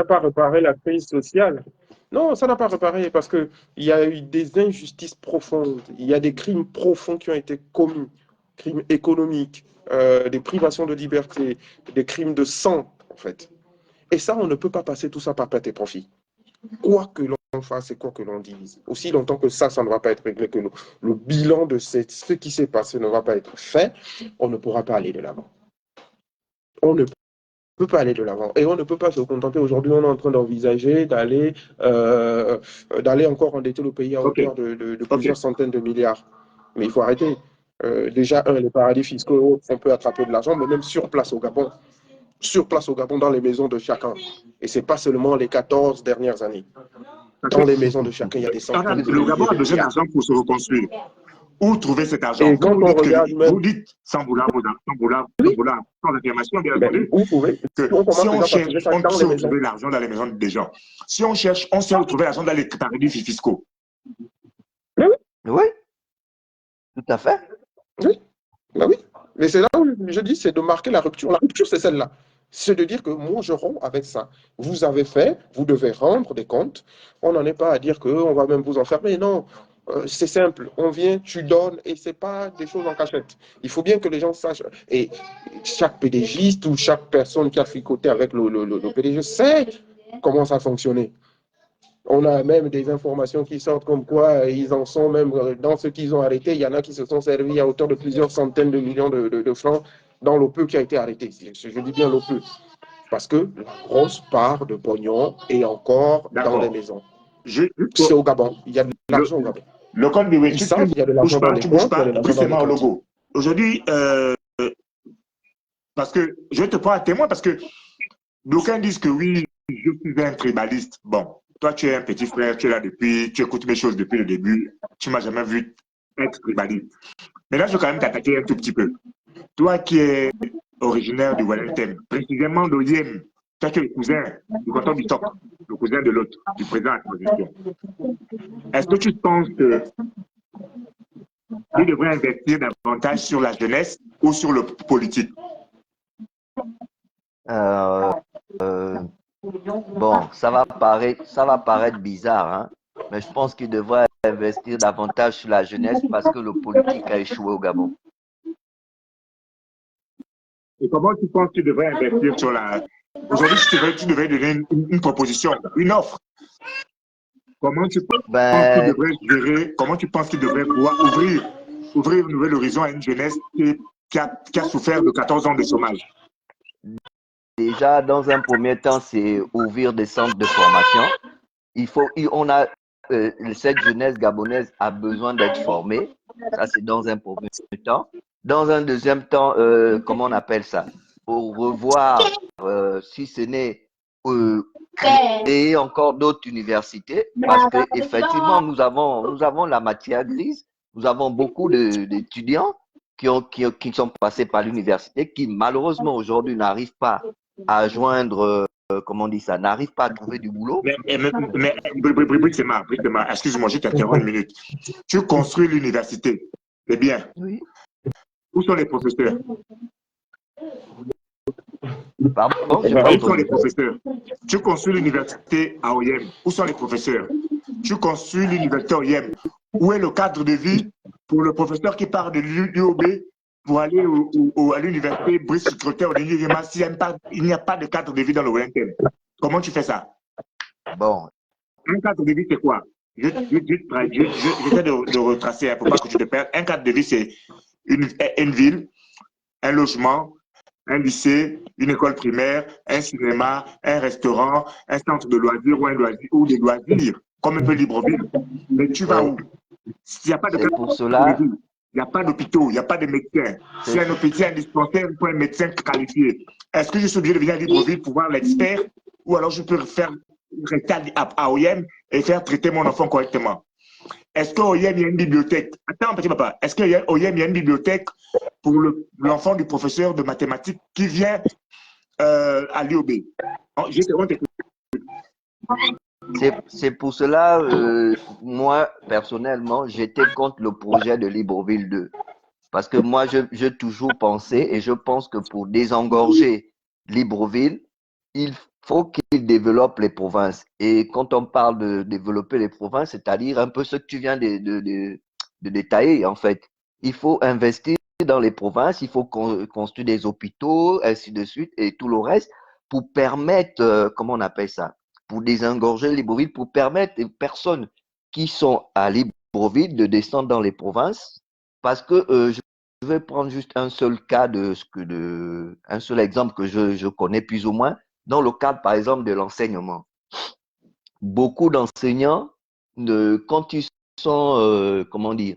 pas réparé la crise sociale. Non, ça n'a pas réparé parce qu'il y a eu des injustices profondes, il y a des crimes profonds qui ont été commis, crimes économiques, des privations de liberté, des crimes de sang, en fait. Et ça, on ne peut pas passer tout ça par perte et profit. Quoi que l'on fasse et quoi que l'on dise, aussi longtemps que ça ne va pas être réglé, que le bilan de ce qui s'est passé ne va pas être fait, on ne pourra pas aller de l'avant. On ne peut pas aller de l'avant. Et on ne peut pas se contenter. Aujourd'hui, on est en train d'envisager d'aller encore endetter le pays à hauteur de plusieurs centaines de milliards. Mais il faut arrêter. Déjà, les paradis fiscaux, on peut attraper de l'argent, mais même sur place au Gabon. Sur place au Gabon, dans les maisons de chacun. Et ce n'est pas seulement les 14 dernières années. Dans les maisons de chacun, il y a des centaines de Le Gabon a besoin milliards. d'argent pour se reconstruire. Où trouver cet argent? Et quand on regarde même... Vous dites, sans affirmation, bien entendu, Où trouver? que si on cherche, on sait où trouver l'argent dans les maisons des gens. Si on cherche, on sait où trouver l'argent dans les paradis fiscaux. Oui, tout à fait. Oui, ben oui. Mais c'est là où je dis, c'est de marquer la rupture. La rupture, c'est celle-là. C'est de dire que moi, je romps avec ça. Vous avez fait, vous devez rendre des comptes. On n'en est pas à dire qu'on va même vous enfermer. Non, c'est simple. On vient, tu donnes, et ce n'est pas des choses en cachette. Il faut bien que les gens sachent. Et chaque PDGiste ou chaque personne qui a fricoté avec le PDG sait comment ça fonctionnait. On a même des informations qui sortent comme quoi ils en sont même dans ceux qu'ils ont arrêtés. Il y en a qui se sont servis à hauteur de plusieurs centaines de millions de francs dans l'OPE qui a été arrêté. Je dis bien l'OPE. Parce que la grosse part de pognon est encore dans les maisons. C'est au Gabon. Il y a de l'argent au Gabon. Le compte de Ils savent qu'il y a de l'argent dans les comptes, il y a de l'argent dans les comptes. Aujourd'hui, parce que je te prends à témoin parce que d'aucuns disent que oui, je suis un tribaliste. Bon, toi, tu es un petit frère, tu es là depuis, tu écoutes mes choses depuis le début. Tu ne m'as jamais vu être tribaliste. Mais là, je vais quand même t'attaquer un tout petit peu. Toi qui es originaire du Wellington, précisément d'Oyem, toi tu es le cousin du canton du Toc, le cousin de l'autre, du président de la transition. Est-ce que tu penses qu'il devrait investir davantage sur la jeunesse ou sur le politique? Bon, ça va paraître bizarre, hein, mais je pense qu'il devrait investir davantage sur la jeunesse parce que le politique a échoué au Gabon. Et comment tu penses qu'il devrait investir sur la... Aujourd'hui, tu devrais donner une proposition, une offre. Comment tu penses qu'il devrait gérer, comment tu penses qu'il devrait pouvoir ouvrir un nouvel horizon à une jeunesse qui a souffert de 14 ans de chômage? Déjà, dans un premier temps, c'est ouvrir des centres de formation. Cette jeunesse gabonaise a besoin d'être formée. Ça, c'est dans un premier temps. Dans un deuxième temps, comment on appelle ça? Pour revoir, si ce n'est créer encore d'autres universités, parce qu'effectivement, nous avons la matière grise. Nous avons beaucoup d'étudiants qui sont passés par l'université, qui malheureusement aujourd'hui n'arrivent pas à joindre, comment on dit ça, n'arrivent pas à trouver du boulot. Mais excuse-moi, je t'interromps une minute. Tu construis l'université, c'est bien. Oui. Où sont les professeurs? Pardon, où sont les professeurs? Tu construis l'université à Oyem. Où sont les professeurs? Tu construis l'université à Oyem. Où est le cadre de vie pour le professeur qui part de l'UOB pour aller à l'université Brice-Secrétaire de l'IREMA s'il n'y a pas de cadre de vie dans le Wellington? Comment tu fais ça? Bon. Un cadre de vie, c'est quoi? J'essaie de retracer pour pas que tu te perdes. Un cadre de vie, c'est une ville, un logement, un lycée, une école primaire, un cinéma, un restaurant, un centre de loisirs ou des loisirs, comme un peu Libreville. Mais tu vas où? S'il n'y a pas de cadre pour cela, il n'y a pas d'hôpitaux, il n'y a pas de médecins. S'il y a un hôpital, un dispensaire pour un médecin qualifié. Est-ce que je suis obligé de venir à Libreville pour voir l'expert ou alors je peux rester à Oyem et faire traiter mon enfant correctement? Est-ce qu'à Oyem, il y a une bibliothèque? Attends, petit papa. Est-ce qu'à Oyem, il y a une bibliothèque pour l'enfant du professeur de mathématiques qui vient à l'IOB? C'est pour cela, moi, personnellement, j'étais contre le projet de Libreville 2. Parce que moi, j'ai toujours pensé et je pense que pour désengorger Libreville, il faut qu'il développe les provinces. Et quand on parle de développer les provinces, c'est-à-dire un peu ce que tu viens de détailler, en fait. Il faut investir dans les provinces, il faut construire des hôpitaux, ainsi de suite, et tout le reste, pour permettre, comment on appelle ça, pour désengorger Libreville, pour permettre aux personnes qui sont à Libreville de descendre dans les provinces. Parce que je vais prendre juste un seul cas un seul exemple que je connais plus ou moins, dans le cadre, par exemple, de l'enseignement. Beaucoup d'enseignants, quand ils sont, comment dire,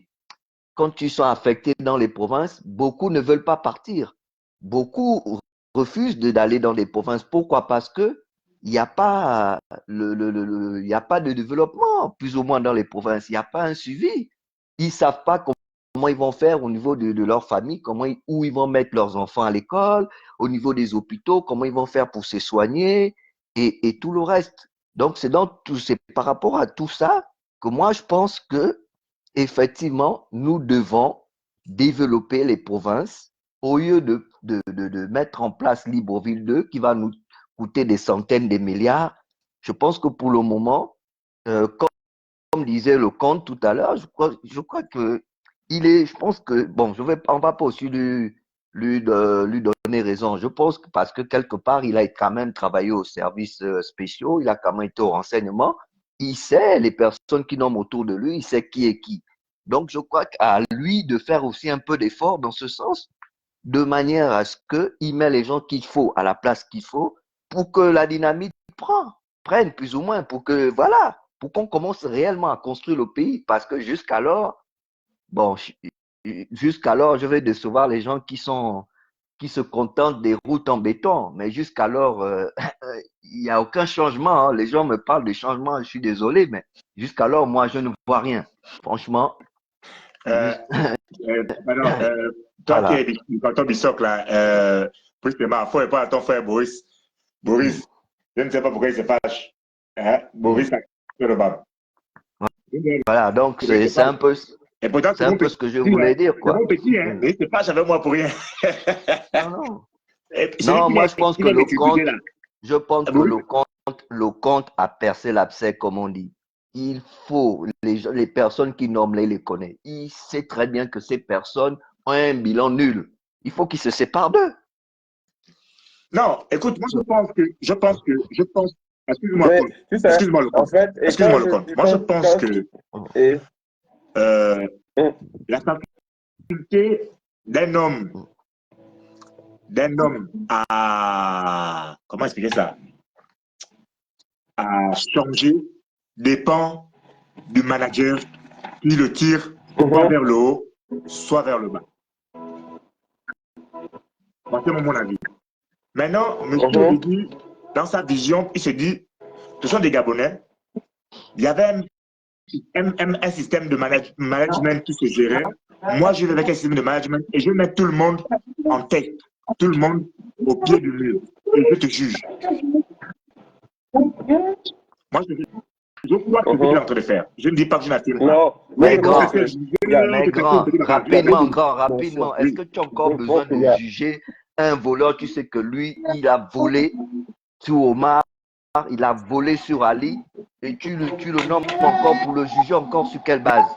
quand ils sont affectés dans les provinces, beaucoup ne veulent pas partir. Beaucoup refusent d'aller dans les provinces. Pourquoi? Parce que il n'y a pas il y a pas de développement, plus ou moins dans les provinces. Il n'y a pas un suivi. Ils savent pas comment ils vont faire au niveau de leur famille, où ils vont mettre leurs enfants à l'école, au niveau des hôpitaux, comment ils vont faire pour se soigner et tout le reste. Donc, c'est par rapport à tout ça que moi, je pense que effectivement, nous devons développer les provinces au lieu de mettre en place Libreville 2 qui va nous coûter des centaines de milliards. Je pense que pour le moment, comme disait le comte tout à l'heure, je crois que je pense que, bon, on va pas aussi lui donner raison. Je pense que parce que quelque part, il a quand même travaillé aux services spéciaux, il a quand même été au renseignement, il sait les personnes qui nomment autour de lui, il sait qui est qui. Donc, je crois qu'à lui de faire aussi un peu d'effort dans ce sens, de manière à ce qu'il met les gens qu'il faut à la place qu'il faut pour que la dynamique prenne plus ou moins, voilà, pour qu'on commence réellement à construire le pays. Parce que jusqu'alors, bon, jusqu'alors, je vais décevoir les gens qui se contentent des routes en béton. Mais jusqu'alors, il n'y a aucun changement, hein. Les gens me parlent de changement, je suis désolé, mais jusqu'alors, moi, je ne vois rien. Franchement. Maintenant, toi qui Voilà. es du canton Bissoc, là, justement, il faut répondre à ton frère Boris. Boris, je ne sais pas pourquoi il se fâche. Hein? Boris, c'est le bas. Voilà, donc c'est un peu, Et pourtant, c'est un peu ce que je voulais dire, c'est quoi. mon petit, hein, mais il se fâche avec moi pour rien. Non, non. C'est lui Non, qui moi, je pense que le m'exécuté là. comte a percé l'abcès, comme on dit. Il faut, les personnes qui nomment, les connaît. Il sait très bien que ces personnes ont un bilan nul. Il faut qu'ils se séparent d'eux. Non, écoute, moi excuse-moi, Mais, Comte. tu sais, Excuse-moi le en compte. fait, et quand Excuse-moi le compte. je, Moi, je pense que et, euh, et- la faculté d'un homme comment expliquer ça, à changer dépend du manager qui le tire soit Mhm, vers le haut, soit vers le bas. Moi, c'est mon avis. Maintenant, M. mhm, Oligui, dans sa vision, il se dit, ce sont des Gabonais. Il y avait un système de management qui se gérait. Moi, je vais avec un système de management et je mets tout le monde en tête, tout le monde au pied du mur. Et je te juge. Moi, je crois que c'est ce qu'il est mhm. en train de faire. Je ne dis pas que je n'affirme pas. Non, Oui, moi Mais je moi, pense je grand, sais, que il y a, mais je fais un grand, petit bagage. Je l'avais dit. rapidement, est-ce Oui. que tu as encore je besoin pense qu'il de y a, juger un voleur? Tu sais que lui, il a volé sur Omar, il a volé sur Ali, et tu le nommes encore pour le juger encore sur quelle base?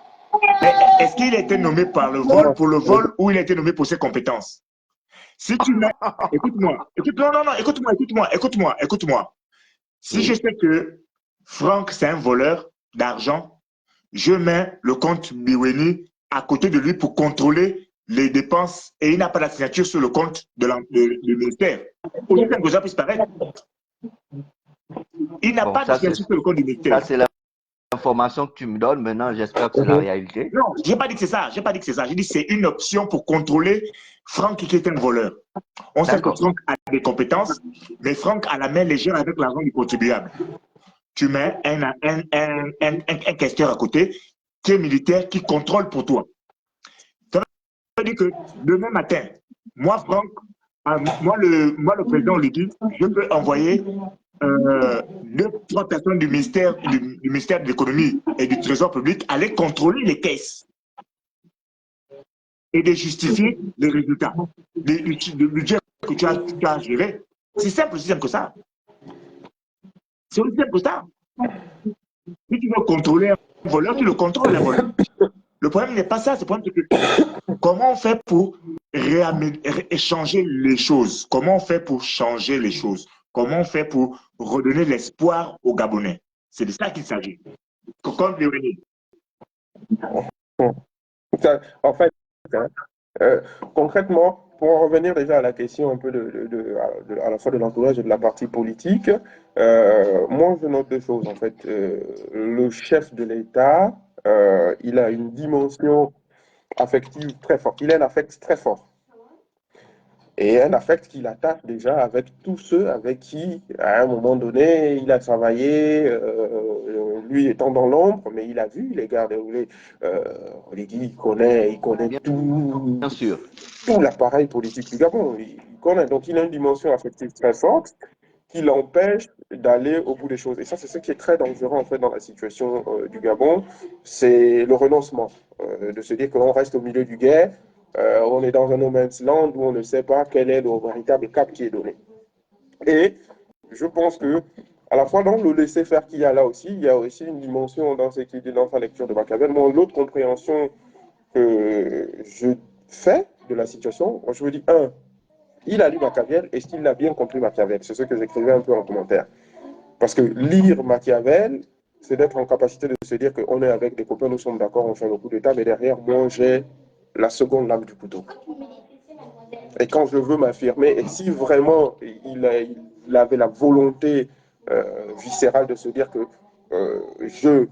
Est-ce qu'il a été nommé par le vol non, pour le vol ou il a été nommé pour ses compétences? Si tu mets, écoute-moi, écoute-moi. Si je Oui. sais que Franck, c'est un voleur d'argent, je mets le compte Biweni à côté de lui pour contrôler les dépenses et il n'a pas la signature sur le compte du ministère. Aussi simple que ça puisse paraître. Il n'a Bon, pas de signature sur le compte du ça ministère. c'est l'information que tu me donnes. Maintenant, j'espère que c'est la mhm, réalité. Non, je n'ai pas dit que c'est ça. J'ai pas dit que c'est ça. J'ai dit que c'est une option pour contrôler Franck qui est un voleur. On sait que D'accord. Franck a des compétences, mais Franck a la main légère avec l'argent du contribuable. Tu mets un questeur à côté qui est militaire, qui contrôle pour toi. Ça veut dire que demain matin, moi, Franck, moi, le président lui dit, je peux envoyer deux, trois personnes du ministère de l'économie et du trésor public aller contrôler les caisses et de justifier les résultats du budget que tu as géré. C'est simple, aussi simple que ça. C'est aussi simple que ça. Si tu veux contrôler un voleur, tu le contrôles, un voleur. Le problème n'est pas ça. Le problème, c'est que comment on fait pour échanger les choses? Comment on fait pour changer les choses? Comment on fait pour redonner l'espoir aux Gabonais? C'est de ça qu'il s'agit. Comme Léonie. En fait, hein, concrètement, pour en revenir déjà à la question un peu à la fois de l'entourage et de la partie politique, moi je note deux choses en fait. Le chef de l'État, il a une dimension affective très forte. Il a un affect très fort. Et un affect qu'il attache déjà avec tous ceux avec qui, à un moment donné, il a travaillé, lui étant dans l'ombre, mais il a vu les gars dérouler. Il connaît Bien, tout, bien sûr. tout l'appareil politique du Gabon. Il connaît. Donc il a une dimension affective très forte qui l'empêche d'aller au bout des choses. Et ça, c'est ce qui est très dangereux en fait dans la situation du Gabon, c'est le renoncement, de se dire qu'on reste au milieu du guerre. On est dans un no man's land où on ne sait pas quel est le véritable cap qui est donné. Et je pense que, à la fois dans le laisser-faire qu'il y a là aussi, il y a aussi une dimension dans ce qu'il dit dans sa lecture de Machiavel. Moi, l'autre compréhension que je fais de la situation, moi, je me dis, il a lu Machiavel, est-ce qu'il l'a bien compris Machiavel? C'est ce que j'écrivais un peu en commentaire. Parce que lire Machiavel, c'est d'être en capacité de se dire qu'on est avec des copains, nous sommes d'accord, on fait le coup d'état, mais derrière, moi, j'ai la seconde lame du couteau. Et quand je veux m'affirmer, et si vraiment il avait la volonté viscérale de se dire que je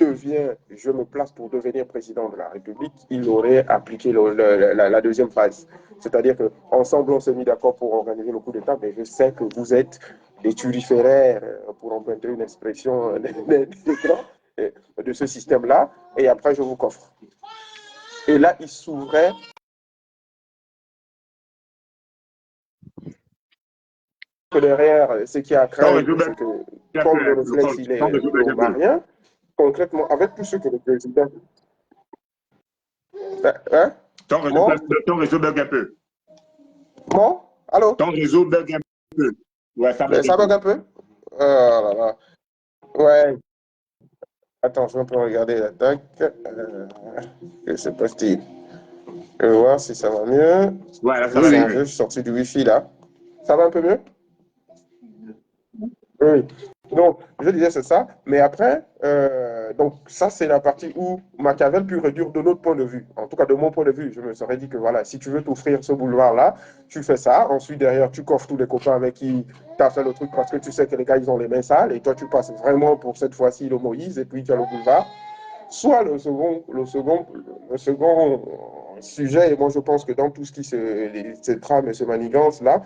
me place pour devenir président de la République, il aurait appliqué la deuxième phase. C'est-à-dire qu'ensemble, on s'est mis d'accord pour organiser le coup d'État, mais je sais que vous êtes des turiféraires, pour emprunter une expression de ce système-là, et après, je vous coffre. Et là, il s'ouvrait que derrière, ce qui a craindre, c'est que, comme le réflexe, il est marien, concrètement, avec tout ce que le président... Hein? Ton réseau bug un peu. Bon, allô? Ton réseau bug un peu. Ouais, ça bug un peu. Oh là là. Ouais. Attends, je vais un peu regarder la tac. C'est parti. Je vais voir si ça va mieux. Ouais, là, ça va mieux. Je suis sorti du Wi-Fi là. Ça va un peu mieux? Oui. Donc, je disais c'est ça, mais après, donc ça c'est la partie où Machiavel pur et dur de notre point de vue. En tout cas, de mon point de vue, je me serais dit que voilà, si tu veux t'offrir ce boulevard-là, tu fais ça. Ensuite, derrière, tu coffres tous les copains avec qui tu as fait le truc parce que tu sais que les gars, ils ont les mains sales et toi, tu passes vraiment pour cette fois-ci le Moïse et puis tu as le boulevard. Soit le second sujet, et moi je pense que dans tout ce qui se trame et se manigance là,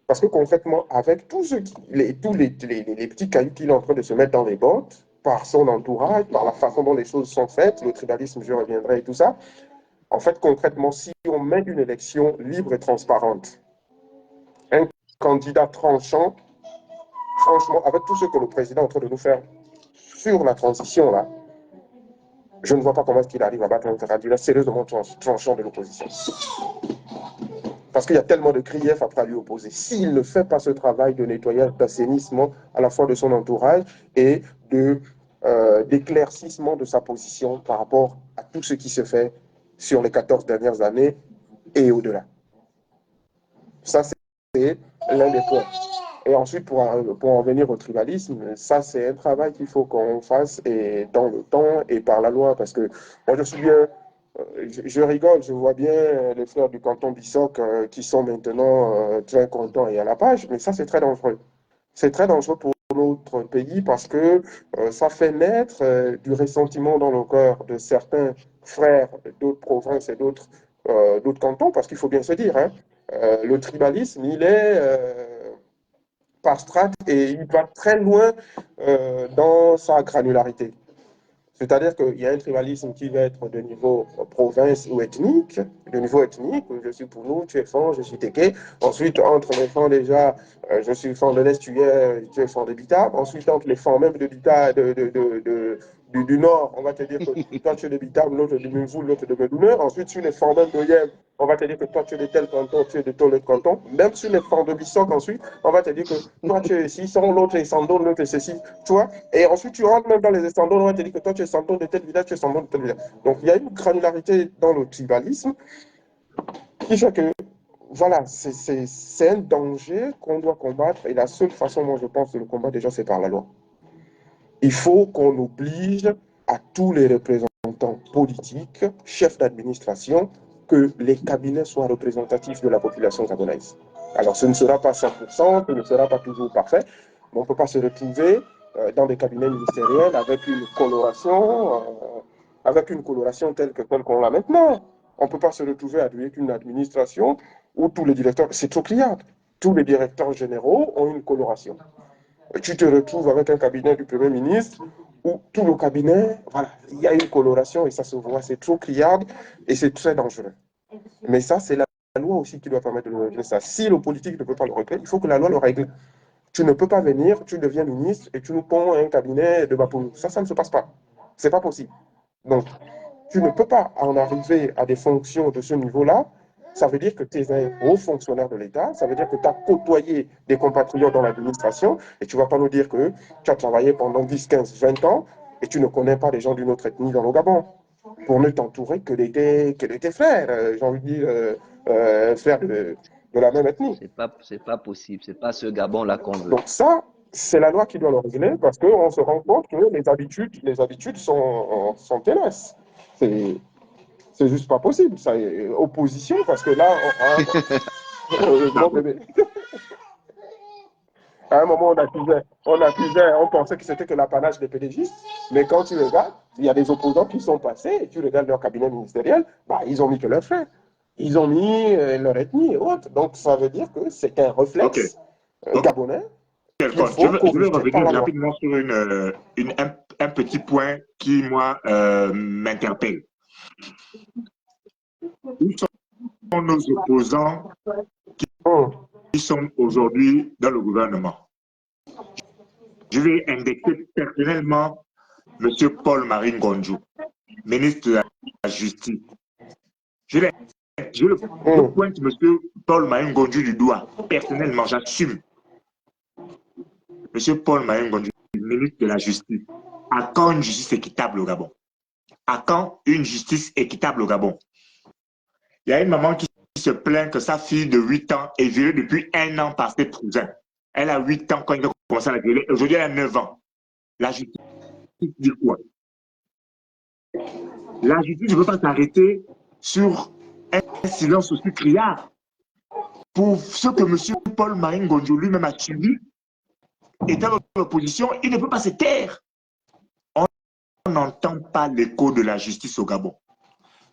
parce que concrètement, avec tous les petits cailloux qu'il est en train de se mettre dans les bottes, par son entourage, par la façon dont les choses sont faites, le tribalisme, je reviendrai et tout ça, en fait, concrètement, si on mène une élection libre et transparente, un candidat tranchant, franchement, avec tout ce que le président est en train de nous faire sur la transition, là, je ne vois pas comment est-ce qu'il arrive à battre un candidat sérieusement tranchant de l'opposition. Parce qu'il y a tellement de griefs après à lui opposer. S'il ne fait pas ce travail de nettoyage, d'assainissement à la fois de son entourage et d'éclaircissement de sa position par rapport à tout ce qui se fait sur les 14 dernières années et au-delà. Ça, c'est l'un des points. Et ensuite, pour en venir au tribalisme, ça, c'est un travail qu'il faut qu'on fasse et dans le temps et par la loi. Parce que moi, je suis bien... Je rigole, je vois bien les frères du canton Bissoc qui sont maintenant très contents et à la page, mais ça c'est très dangereux. C'est très dangereux pour notre pays parce que ça fait naître du ressentiment dans le cœur de certains frères d'autres provinces et d'autres cantons, parce qu'il faut bien se dire, hein, le tribalisme, il est par strate et il va très loin dans sa granularité. C'est-à-dire qu'il y a un tribalisme qui va être de niveau province ou ethnique. De niveau ethnique, je suis pour nous, tu es Fan, je suis Téké. Ensuite, entre les Fans déjà, je suis Fan de l'Est, tu es Fan de Bita. Ensuite, entre les Fans même de Bita, du Nord, on va te dire que toi tu es de Bita, l'autre de Mimvou, l'autre de Medouneur. Ensuite, sur les Fans même de Yem, on va te dire que toi, tu es de tel canton, tu es de tel autre canton. Même sur les forts de Bissoc, ensuite, on va te dire que toi, tu es ici, sans l'autre est Sandon, l'autre est ceci, tu vois. Et ensuite, tu rentres même dans les Sandons, on va te dire que toi, tu es Sandon de tel village, tu es Sandon de tel village. Donc, il y a une granularité dans le tribalisme qui fait que, voilà, c'est un danger qu'on doit combattre. Et la seule façon, moi, je pense, de le combattre, déjà, c'est par la loi. Il faut qu'on oblige à tous les représentants politiques, chefs d'administration, que les cabinets soient représentatifs de la population gabonaise. Alors, ce ne sera pas 100%, ce ne sera pas toujours parfait, mais on ne peut pas se retrouver dans des cabinets ministériels avec une coloration telle qu'on l'a maintenant. On ne peut pas se retrouver avec une administration où tous les directeurs, c'est trop criard, tous les directeurs généraux ont une coloration. Tu te retrouves avec un cabinet du Premier ministre où tout le cabinet, voilà, il y a une coloration et ça se voit, c'est trop criard et c'est très dangereux. Mais ça, c'est la loi aussi qui doit permettre de le régler ça. Si le politique ne peut pas le régler, il faut que la loi le règle. Tu ne peux pas venir, tu deviens ministre et tu nous ponds un cabinet de Bapoulou. Ça ne se passe pas. C'est pas possible. Donc, tu ne peux pas en arriver à des fonctions de ce niveau-là. Ça veut dire que tu es un haut fonctionnaire de l'État, ça veut dire que tu as côtoyé des compatriotes dans l'administration et tu ne vas pas nous dire que tu as travaillé pendant 10, 15, 20 ans et tu ne connais pas des gens d'une autre ethnie dans le Gabon pour ne t'entourer que de tes frères, j'ai envie de dire frères de la même ethnie. C'est pas possible, c'est pas ce Gabon-là qu'on veut. Donc ça, c'est la loi qui doit le régler parce qu'on se rend compte que les habitudes sont ténaces. C'est juste pas possible. Ça est opposition parce que là, à un moment, on pensait que c'était que l'apanage des PDGistes, mais quand tu regardes, il y a des opposants qui sont passés et tu regardes leur cabinet ministériel, bah, ils ont mis que leurs frères. Ils ont mis leur ethnie et autres. Donc, ça veut dire que c'est un réflexe gabonais. Je vais revenir rapidement sur un petit point qui, moi, m'interpelle. Où sont nos opposants qui sont aujourd'hui dans le gouvernement? Je vais indexer personnellement M. Paul-Marie Ngonjou, ministre de la Justice. Je pointe M. Paul-Marie Ngonjou du doigt. Personnellement, j'assume. M. Paul-Marie Ngonjou, ministre de la Justice. À quand une justice équitable au Gabon? À quand une justice équitable au Gabon? Il y a une maman qui se plaint que sa fille de 8 ans est violée depuis 1 an par ses cousins. Elle a 8 ans quand il a commencé à la violer. Aujourd'hui, elle a 9 ans. La justice dit quoi? La justice ne peut pas s'arrêter sur un silence aussi criard. Pour ce que M. Paul-Marie Ngonjou lui-même a subi, étant dans l'opposition, il ne peut pas se taire. On n'entend pas l'écho de la justice au Gabon.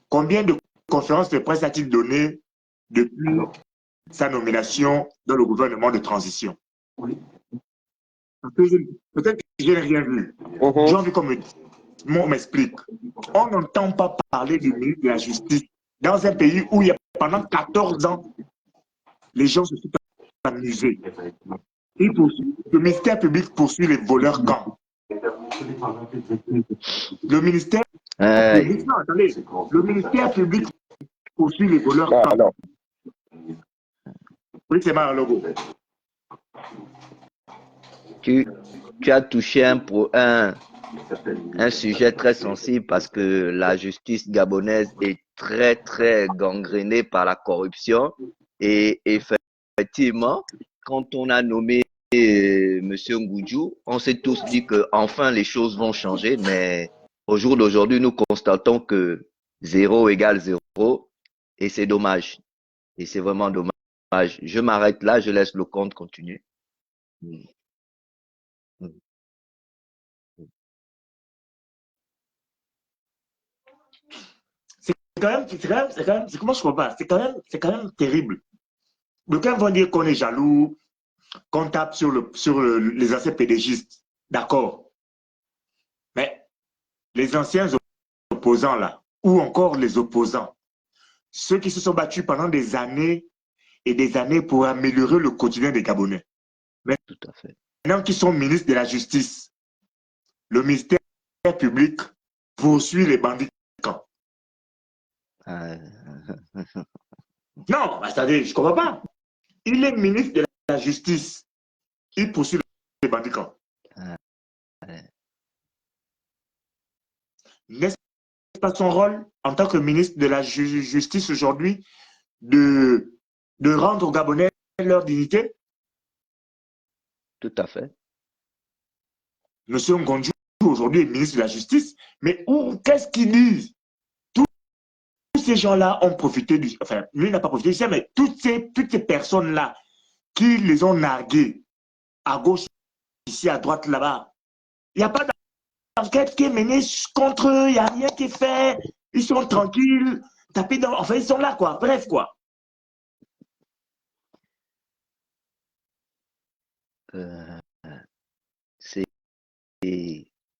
Combien de conférences de presse a-t-il donné depuis sa nomination dans le gouvernement de transition? Peut-être que je n'ai rien vu. J'ai envie qu'on m'explique. On n'entend pas parler du ministre de la Justice dans un pays où il y a pendant 14 ans, les gens se sont amusés. Le ministère public poursuit les voleurs quand? Le ministère public poursuit les voleurs quand? Oui, c'est mal, logo. Tu as touché un sujet très sensible parce que la justice gabonaise est très, très gangrénée par la corruption. Et effectivement, quand on a nommé M. Ngonjou, on s'est tous dit que enfin les choses vont changer. Mais au jour d'aujourd'hui, nous constatons que 0 égale 0 et c'est dommage. Et c'est vraiment dommage. Je m'arrête là, je laisse le compte continuer. Comment je comprends? C'est quand même terrible. D'aucuns vont dire qu'on est jaloux, qu'on tape sur les anciens pédégistes. D'accord. Mais les anciens opposants là, ou encore les opposants, ceux qui se sont battus pendant des années et des années pour améliorer le quotidien des Gabonais. Mais tout à fait. Maintenant qu'ils sont ministres de la Justice, le ministère public poursuit les bandits quand? c'est-à-dire, je ne comprends pas. Il est ministre de la Justice. Il poursuit les bandits. N'est-ce pas son rôle en tant que ministre de la Justice aujourd'hui de rendre aux Gabonais leur dignité? Tout à fait. Monsieur Ngonju, aujourd'hui, est ministre de la Justice, mais qu'est-ce qu'ils disent? Tous ces gens-là ont profité du... Enfin, lui n'a pas profité du ça, mais toutes ces personnes-là qui les ont nargués à gauche, ici, à droite, là-bas, il n'y a pas d'enquête qui est menée contre eux, il n'y a rien qui est fait, ils sont tranquilles, tapés dans... Enfin, ils sont là, quoi. Bref, quoi.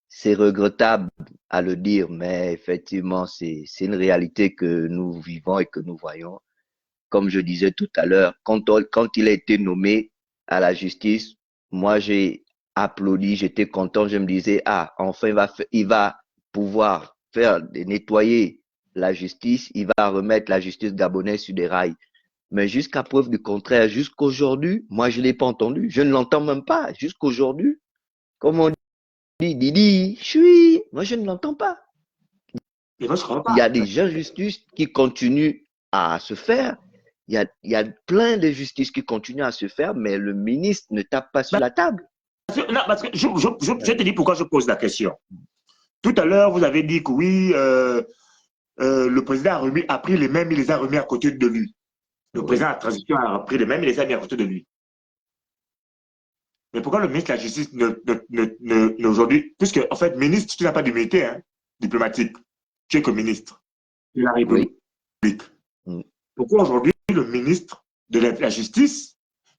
C'est regrettable à le dire, mais effectivement, c'est une réalité que nous vivons et que nous voyons. Comme je disais tout à l'heure, quand il a été nommé à la justice, moi j'ai applaudi, j'étais content, je me disais, ah, enfin il va pouvoir nettoyer la justice, il va remettre la justice gabonaise sur des rails. Mais jusqu'à preuve du contraire, jusqu'aujourd'hui, moi je ne l'ai pas entendu, je ne l'entends même pas, jusqu'aujourd'hui, comme on dit, Didi, moi je ne l'entends pas. Et moi, je comprends pas. Il y a des injustices qui continuent à se faire. Il y a plein de justices qui continuent à se faire, mais le ministre ne tape pas sur la table. Non, parce que je te dis pourquoi je pose la question. Tout à l'heure, vous avez dit que oui, le président a pris les mêmes, il les a remis à côté de lui. Le président de la transition a pris les mêmes, il les a mis à côté de lui. Mais pourquoi le ministre de la Justice aujourd'hui, puisque en fait, ministre, tu n'as pas d'immunité hein, diplomatique, tu es que ministre de la République. Oui. Pourquoi aujourd'hui le ministre de la Justice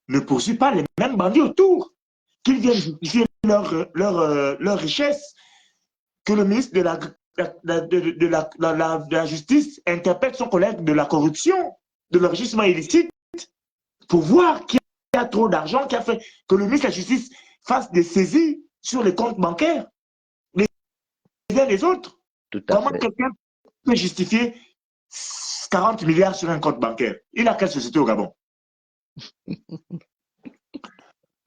ne poursuit pas les mêmes bandits autour, qu'ils viennent justifier leur richesse, que le ministre de la Justice interpelle son collègue de la corruption, de l'enrichissement illicite, pour voir qui a trop d'argent, qui a fait que le ministre de la Justice fasse des saisies sur les comptes bancaires, les uns des autres. Comment quelqu'un peut justifier 40 milliards sur un compte bancaire? Il a quelle société au Gabon?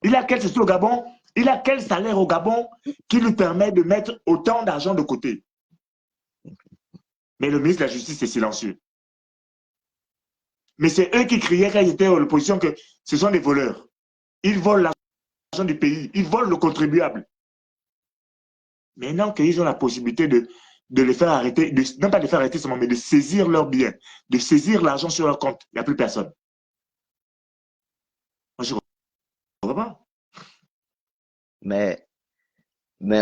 Il a quelle société au Gabon? Il a quel salaire au Gabon qui lui permet de mettre autant d'argent de côté? Mais le ministre de la Justice est silencieux. Mais c'est eux qui criaient quand ils étaient à l'opposition que ce sont des voleurs. Ils volent l'argent du pays, ils volent le contribuable. Maintenant qu'ils ont la possibilité de les faire arrêter, non pas de les faire arrêter seulement, mais de saisir leurs biens, de saisir l'argent sur leur compte, il n'y a plus personne. Moi, je ne comprends pas. Mais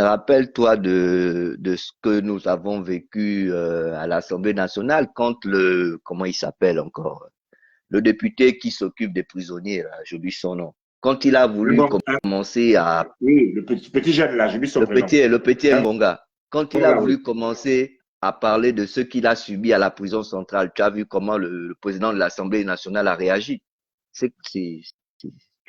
rappelle-toi de ce que nous avons vécu à l'Assemblée nationale quand comment il s'appelle encore, le député qui s'occupe des prisonniers, là, j'oublie son nom. Quand il a voulu commencer à... Oui, le petit jeune là, j'oublie son prénom. Le petit Mbonga. Quand il a voulu commencer à parler de ce qu'il a subi à la prison centrale, tu as vu comment le président de l'Assemblée nationale a réagi. Tu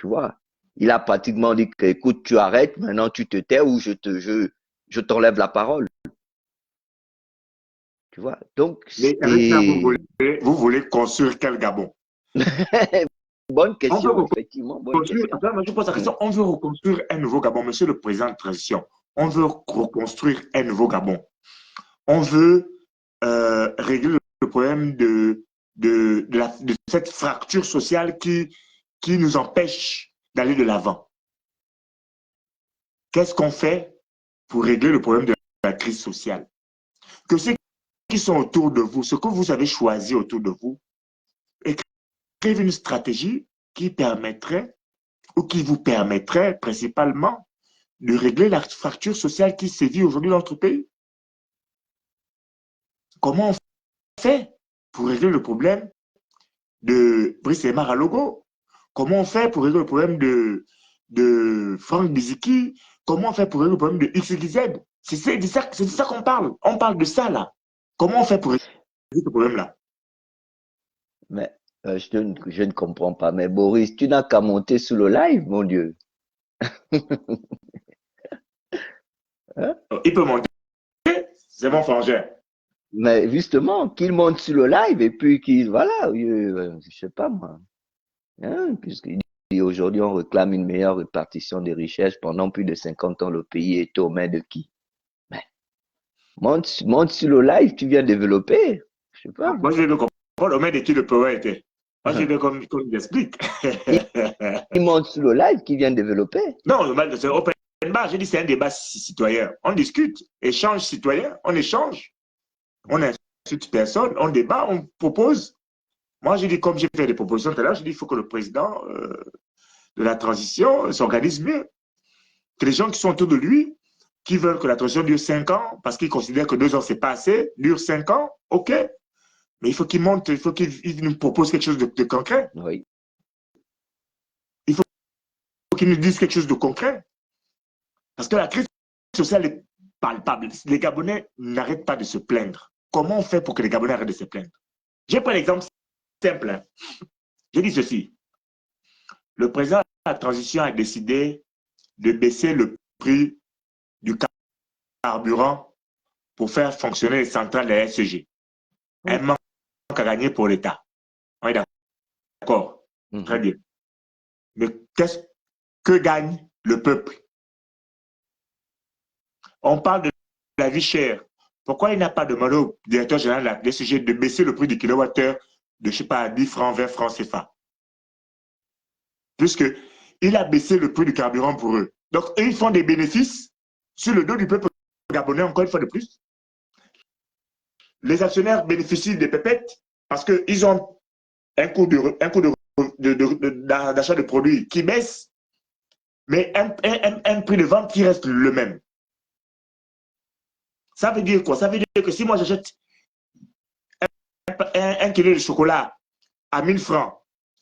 vois, il a pratiquement dit que, écoute, tu arrêtes, maintenant tu te tais ou je t'enlève la parole. Tu vois, donc... Mais avec ça, vous voulez construire quel Gabon? Bonne question, effectivement. Je pose la question, on veut reconstruire un nouveau Gabon, monsieur le président de transition. On veut reconstruire un nouveau Gabon. On veut régler le problème de cette fracture sociale qui nous empêche d'aller de l'avant. Qu'est-ce qu'on fait pour régler le problème de la crise sociale? Que ceux qui sont autour de vous, ce que vous avez choisi autour de vous, écrivez une stratégie qui permettrait ou qui vous permettrait principalement de régler la fracture sociale qui sévit aujourd'hui dans notre pays. Comment on fait pour régler le problème de Brice Emar Logo? Comment on fait pour régler le problème de Franck Biziki? Comment on fait pour régler le problème de XYZ? C'est de ça qu'on parle. On parle de ça, là. Comment on fait pour régler ce problème-là? Mais je ne comprends pas. Mais Boris, tu n'as qu'à monter sous le live, mon Dieu. Hein? Il peut monter. C'est mon frangin. Mais justement, qu'il monte sur le live et puis qu'il, voilà, je sais pas moi, hein, puisqu'il dit aujourd'hui on réclame une meilleure répartition des richesses pendant plus de 50 ans, le pays est aux mains de qui? Ben, monte sur le live, tu viens développer, je sais pas Moi, moi. je veux comprendre au moins de qui le pouvoir était. Moi, je veux qu'on nous explique. Il, il monte sur le live qui vient développer. Non, c'est open bar. J'ai dit c'est un débat citoyen. On discute, échange citoyen, on échange. On n'insulte personne, on débat, on propose. Moi, j'ai dit, comme j'ai fait des propositions tout à l'heure, j'ai dit il faut que le président de la transition s'organise mieux. Que les gens qui sont autour de lui, qui veulent que la transition dure 5 ans, parce qu'ils considèrent que 2 ans, c'est pas assez, dure 5 ans, ok. Mais il faut qu'il monte, il faut qu'il nous propose quelque chose de concret. Oui. Il faut qu'il nous dise quelque chose de concret. Parce que la crise sociale est palpable. Les Gabonais n'arrêtent pas de se plaindre. Comment on fait pour que les Gabonais arrêtent de se plaindre? J'ai pris l'exemple simple. Hein. J'ai dit ceci. Le président de la transition a décidé de baisser le prix du carburant pour faire fonctionner les centrales de la SEG. Un manque à gagner pour l'État. On est d'accord. Très bien. Mais qu'est-ce que gagne le peuple? On parle de la vie chère. Pourquoi il n'a pas demandé au directeur général de la DCG de baisser le prix du kilowattheure de, je ne sais pas, 10 francs, 20 francs CFA? Puisqu'il a baissé le prix du carburant pour eux. Donc, eux, ils font des bénéfices sur le dos du peuple gabonais, encore une fois de plus. Les actionnaires bénéficient des pépettes parce qu'ils ont un coût d'achat de produits qui baisse, mais un prix de vente qui reste le même. Ça veut dire quoi? Ça veut dire que si moi j'achète un kilo de chocolat à 1000 francs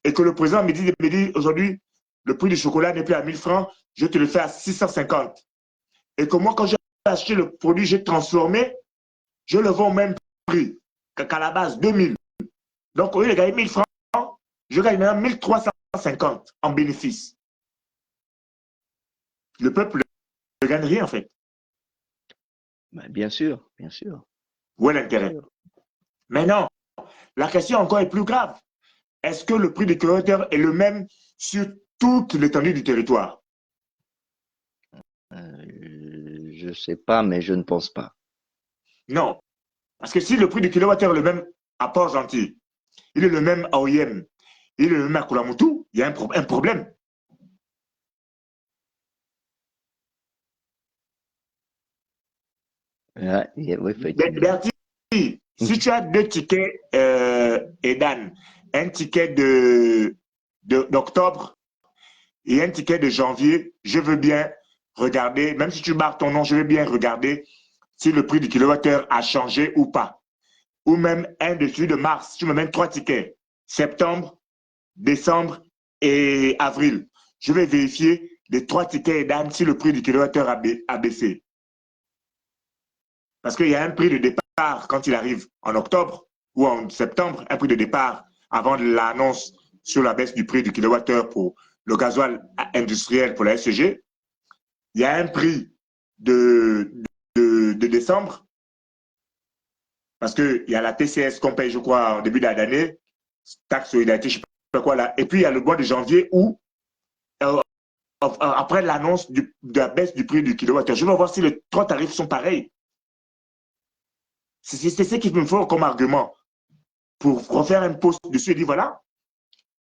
et que le président me dit aujourd'hui, le prix du chocolat n'est plus à 1000 francs, je te le fais à 650. Et que moi, quand j'ai acheté le produit, j'ai transformé, je le vends au même prix qu'à la base, 2000. Donc, au lieu de gagner 1000 francs, je gagne maintenant 1350 en bénéfice. Le peuple ne gagne rien, en fait. Bien sûr, bien sûr. Où est l'intérêt? Mais non, la question encore est plus grave. Est-ce que le prix du kilowattheure est le même sur toute l'étendue du territoire? Je ne sais pas, mais je ne pense pas. Non. Parce que si le prix du kilowattheure est le même à Port-Gentil, il est le même à Oyem, il est le même à Koulamoutou, il y a un problème. Oui, effectivement. Bertie, si tu as 2 tickets Edan, un ticket d'octobre et un ticket de janvier, je veux bien regarder, même si tu marques ton nom, je veux bien regarder si le prix du kilowattheure a changé ou pas. Ou même un de celui de mars, tu me mets 3 tickets, septembre, décembre et avril. Je vais vérifier les 3 tickets Edan si le prix du kilowattheure a baissé. Parce qu'il y a un prix de départ quand il arrive en octobre ou en septembre, un prix de départ avant l'annonce sur la baisse du prix du kilowattheure pour le gasoil industriel pour la SEG. Il y a un prix de décembre parce qu'il y a la TCS qu'on paye, je crois, en début d'année, taxe solidarité, je ne sais pas quoi là. Et puis il y a le mois de janvier où, après l'annonce de la baisse du prix du kilowattheure, je vais voir si les 3 tarifs sont pareils. C'est ce qu'il me faut comme argument pour refaire un post dessus et dire voilà,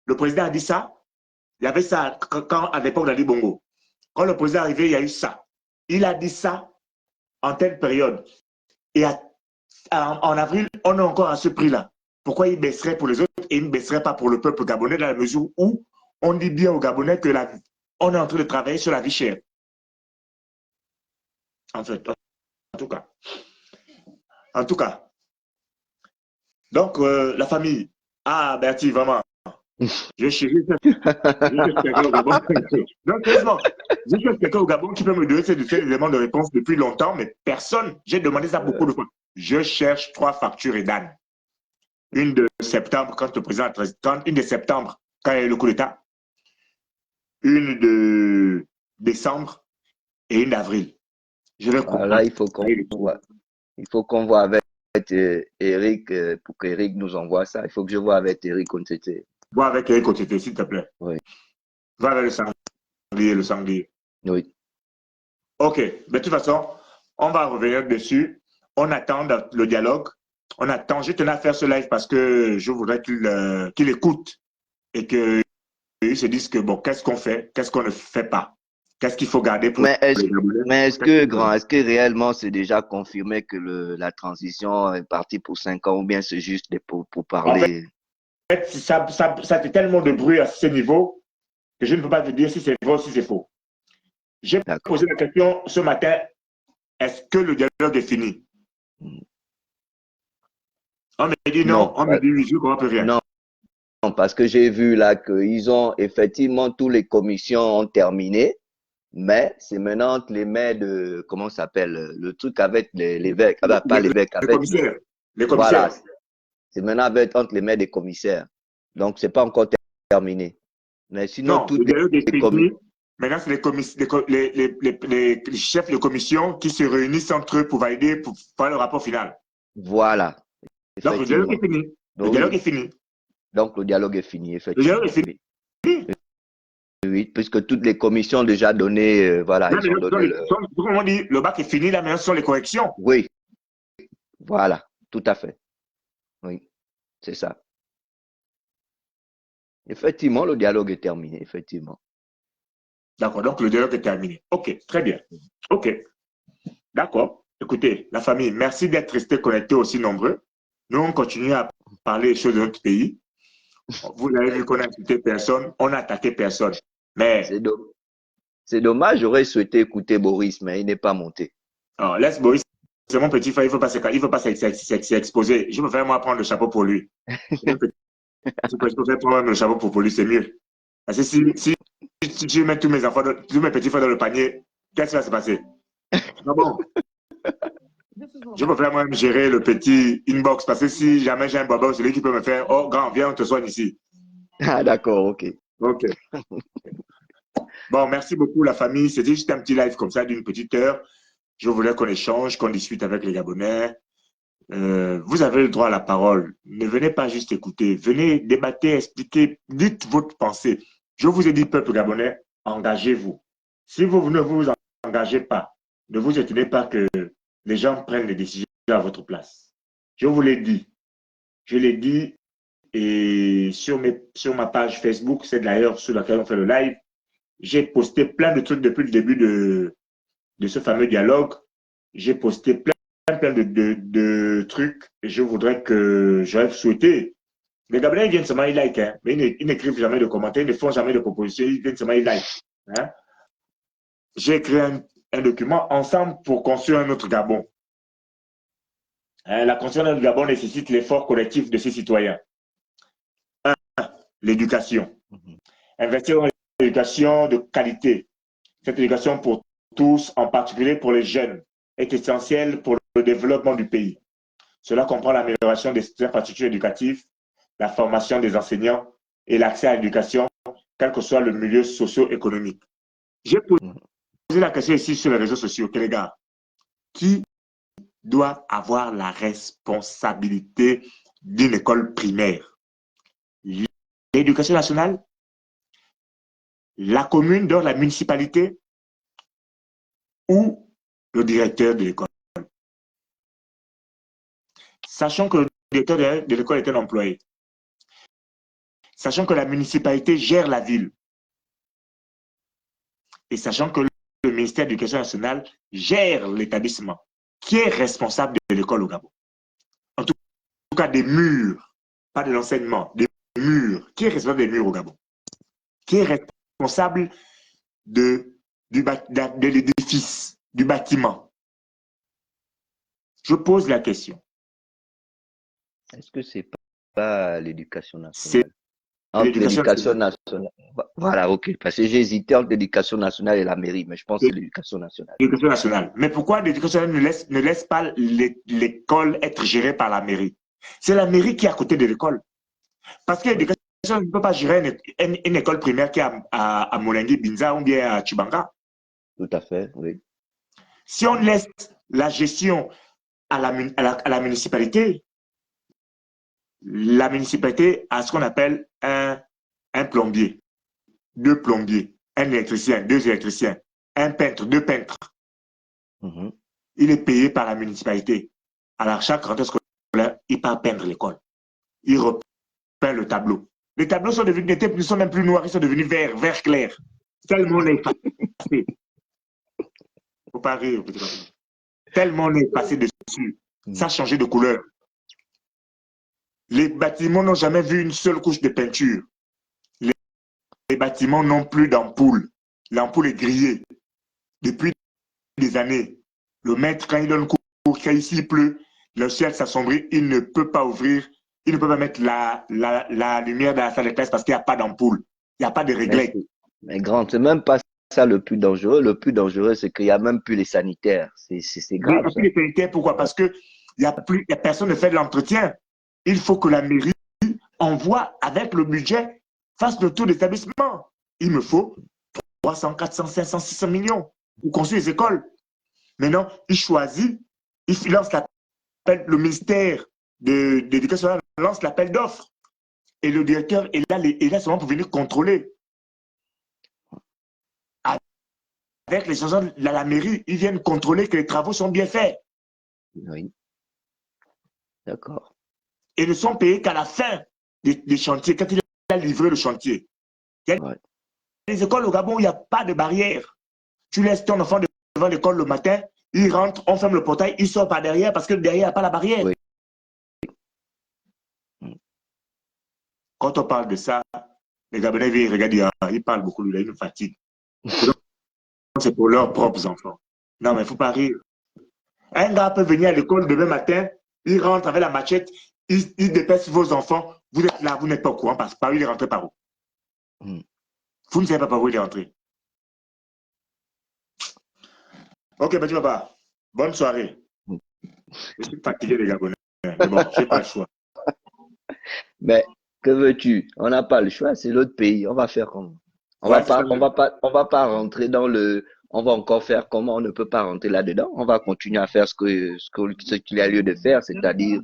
le président a dit ça, il y avait ça quand à l'époque d'Ali Bongo. Quand le président est arrivé, il y a eu ça. Il a dit ça en telle période. Et en avril, on est encore à ce prix-là. Pourquoi il baisserait pour les autres et il ne baisserait pas pour le peuple gabonais dans la mesure où on dit bien aux Gabonais que on est en train de travailler sur la vie chère. En fait, en tout cas. En tout cas. Donc, la famille. Ah, Bertie, vraiment. Je cherche quelqu'un au Gabon. Non, sérieusement, je cherche quelqu'un au Gabon qui peut me donner ces éléments de réponse depuis longtemps, mais personne. J'ai demandé ça beaucoup de fois. Je cherche 3 factures Edan. Une de septembre, quand le président a une de septembre, quand il y a eu le coup d'État. Une de décembre et une d'avril. Je vais comprendre. Là, il faut qu'on voit avec Eric pour qu'Eric nous envoie ça. Il faut que je vois avec Eric Ontete. Vois avec Eric Ontete, s'il te plaît. Oui. Va avec le sanglier. Oui. Ok, mais de toute façon, on va revenir dessus. On attend le dialogue. On attend. Je tenais à faire ce live parce que je voudrais qu'il écoute et qu'il se dise que bon, qu'est-ce qu'on fait, qu'est-ce qu'on ne fait pas, qu'est-ce qu'il faut garder pour Mais les Gabonais. est-ce que réellement c'est déjà confirmé que la transition est partie pour 5 ans ou bien c'est juste pour parler? En fait, ça fait tellement de bruit à ce niveau que je ne peux pas te dire si c'est vrai ou si c'est faux. J'ai posé la question ce matin, est-ce que le dialogue est fini? On me dit non, on me dit oui, je ne comprends plus rien. Non, parce que j'ai vu là qu'ils ont effectivement, toutes les commissions ont terminé, mais c'est maintenant entre les mains de, comment ça s'appelle, le truc avec l'évêque, pas l'évêque, avec les commissaires. Voilà, c'est maintenant entre les mains des commissaires. Donc, c'est pas encore terminé. Mais sinon, non, le dialogue est fini. Maintenant, c'est les chefs de commission qui se réunissent entre eux pour valider, pour faire le rapport final. Voilà. Donc, le dialogue est fini. Le dialogue est fini. Donc, le dialogue est fini, effectivement. Le dialogue est fini. Oui, puisque toutes les commissions ont déjà donné, voilà. Là, comme on dit, le bac est fini, là, maintenant, ce sont les corrections. Oui. Voilà, tout à fait. Oui, c'est ça. Effectivement, le dialogue est terminé, effectivement. D'accord, donc le dialogue est terminé. Ok, très bien. Ok, d'accord. Écoutez, la famille, merci d'être restés connectés aussi nombreux. Nous, on continue à parler des choses de notre pays. Vous l'avez vu qu'on a insulté personne, on n'a attaqué personne. Mais c'est dommage, j'aurais souhaité écouter Boris, mais il n'est pas monté. Alors, laisse Boris, c'est mon petit frère, il ne faut pas s'exposer. Je préfère moi prendre le chapeau pour lui. Je préfère prendre le chapeau pour lui, c'est mieux. Parce que si je mets tous mes petits frères dans le panier, qu'est-ce qui va se passer? Ah bon? Je préfère moi-même gérer le petit inbox parce que si jamais j'ai un baba, c'est lui qui peut me faire, oh grand, viens, on te soigne ici. Ah d'accord, ok. Ok. Bon, merci beaucoup la famille. C'était juste un petit live comme ça d'une petite heure. Je voulais qu'on échange, qu'on discute avec les Gabonais. Vous avez le droit à la parole. Ne venez pas juste écouter. Venez débattre, expliquer, dites votre pensée. Je vous ai dit, peuple gabonais, engagez-vous. Si vous ne vous engagez pas, ne vous étonnez pas que les gens prennent des décisions à votre place. Je vous l'ai dit. Je l'ai dit et sur ma page Facebook, c'est d'ailleurs sur laquelle on fait le live, j'ai posté plein de trucs depuis le début de ce fameux dialogue. J'ai posté plein de trucs et je voudrais que j'aurais souhaité. Les Gabonais viennent seulement, ils like, hein, mais ils n'écrivent jamais de commentaires, ils ne font jamais de propositions, ils viennent seulement, ils like. Hein. J'ai écrit un document ensemble pour construire un autre Gabon. Hein, la construction d'un Gabon nécessite l'effort collectif de ses citoyens. 1. L'éducation. Investir dans l'éducation de qualité. Cette éducation pour tous, en particulier pour les jeunes, est essentielle pour le développement du pays. Cela comprend l'amélioration des infrastructures éducatives, la formation des enseignants et l'accès à l'éducation, quel que soit le milieu socio-économique. J'ai posé la question ici sur les réseaux sociaux, les gars, qui doit avoir la responsabilité d'une école primaire? L'éducation nationale, la commune, donc la municipalité, ou le directeur de l'école? Sachant que le directeur de l'école est un employé, sachant que la municipalité gère la ville, et sachant que le ministère de l'Éducation nationale gère l'établissement, qui est responsable de l'école au Gabon? En tout cas, des murs, pas de l'enseignement, des murs. Qui est responsable des murs au Gabon? Qui est responsable de l'édifice, du bâtiment? Je pose la question. Est-ce que c'est pas l'éducation nationale? Entre l'éducation nationale. Voilà, ok. Parce que j'ai hésité entre l'éducation nationale et la mairie, mais je pense que c'est l'éducation nationale. L'éducation nationale. Mais pourquoi l'éducation nationale ne laisse pas l'école être gérée par la mairie? C'est la mairie qui est à côté de l'école. Parce que l'éducation nationale ne peut pas gérer une école primaire qui est à Molengui, Binza ou bien à Chibanga. Tout à fait, oui. Si on laisse la gestion à la municipalité. La municipalité a ce qu'on appelle un plombier, deux plombiers, un électricien, deux électriciens, un peintre, deux peintres. Il est payé par la municipalité. Alors, chaque rentrée scolaire, il part peindre l'école. Il repeint le tableau. Les tableaux sont devenus, ne sont même plus noirs, ils sont devenus vert clair. Tellement on est passé. Faut pas rire, petit papa. Tellement on est passé dessus. Ça a changé de couleur. Les bâtiments n'ont jamais vu une seule couche de peinture. Les bâtiments n'ont plus d'ampoule. L'ampoule est grillée. Depuis des années, le maître, quand il donne cours, quand ici il pleut, le ciel s'assombrit, il ne peut pas ouvrir, il ne peut pas mettre la lumière dans la salle de classe parce qu'il n'y a pas d'ampoule. Il n'y a pas de réglé. Mais grand, c'est même pas ça le plus dangereux. Le plus dangereux, c'est qu'il n'y a même plus les sanitaires. C'est grave. Il n'y a plus les sanitaires. Pourquoi? Parce que il y a personne ne fait de l'entretien. Il faut que la mairie envoie avec le budget, fasse le tour d'établissement. Il me faut 300, 400, 500, 600 millions pour construire les écoles. Maintenant, il choisit, il lance l'appel, le ministère de l'Éducation lance l'appel d'offres. Et le directeur est là seulement pour venir contrôler. Avec les agents de la mairie, ils viennent contrôler que les travaux sont bien faits. Oui. D'accord. Et ne sont payés qu'à la fin des chantiers, quand il a livré le chantier. Il y a des écoles au Gabon où il n'y a pas de barrière. Tu laisses ton enfant devant l'école le matin, il rentre, on ferme le portail, il sort par derrière parce que derrière, il n'y a pas la barrière. Oui. Quand on parle de ça, les Gabonais viennent regarder, ils parlent beaucoup, ils nous fatiguent. C'est pour leurs propres enfants. Non, mais il ne faut pas rire. Un gars peut venir à l'école demain matin, il rentre avec la machette, il dépêche vos enfants. Vous êtes là, vous n'êtes pas au courant parce que par où il est rentré par où. Vous ne savez pas par où il est rentré. Ok, petit papa, bonne soirée. Je suis fatigué des Gabonais, mais bon, je n'ai pas le choix. Mais que veux-tu? On n'a pas le choix, c'est l'autre pays. On va faire comment? On va pas rentrer dans le. On va encore faire comment? On ne peut pas rentrer là-dedans. On va continuer à faire ce qu'il y a lieu de faire, c'est-à-dire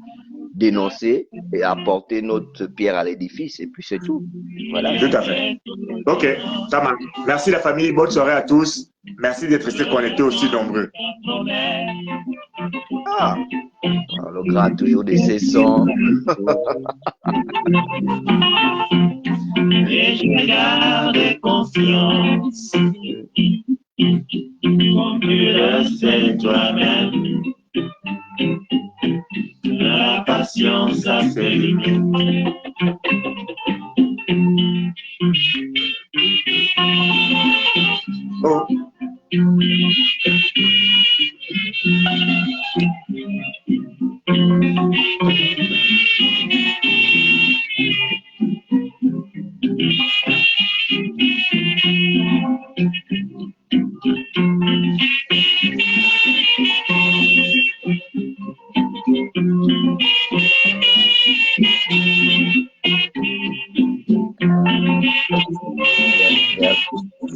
dénoncer et apporter notre pierre à l'édifice, et puis c'est tout. Voilà. Tout à fait. Ok, ça marche. Merci la famille, bonne soirée à tous. Merci d'être restés connectés aussi nombreux. Ah, le grand toujours de ses sons. Et je garde confiance, comme tu le sais toi-même. La patience a ses limites. Oh.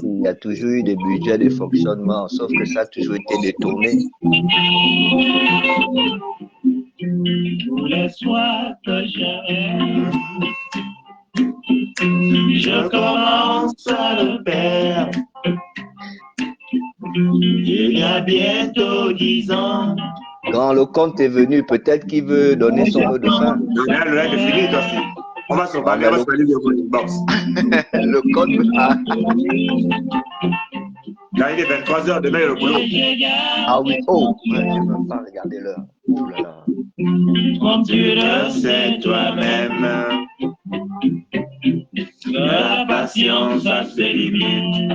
Il y a toujours eu des budgets de fonctionnement, sauf que ça a toujours été détourné. Tous les soirs que je commence à le faire. Il y a bientôt 10 ans. Quand le compte est venu, peut-être qu'il veut donner son mot de fin. Le live est fini, toi aussi. On va se parler, on va se parler de votre box. Le compte. Là, il est 23h, demain, il est au boulot. Ah oui, oh, je ne veux pas regarder l'heure. Oh là là. Comme tu le sais toi-même, la patience a ses limites.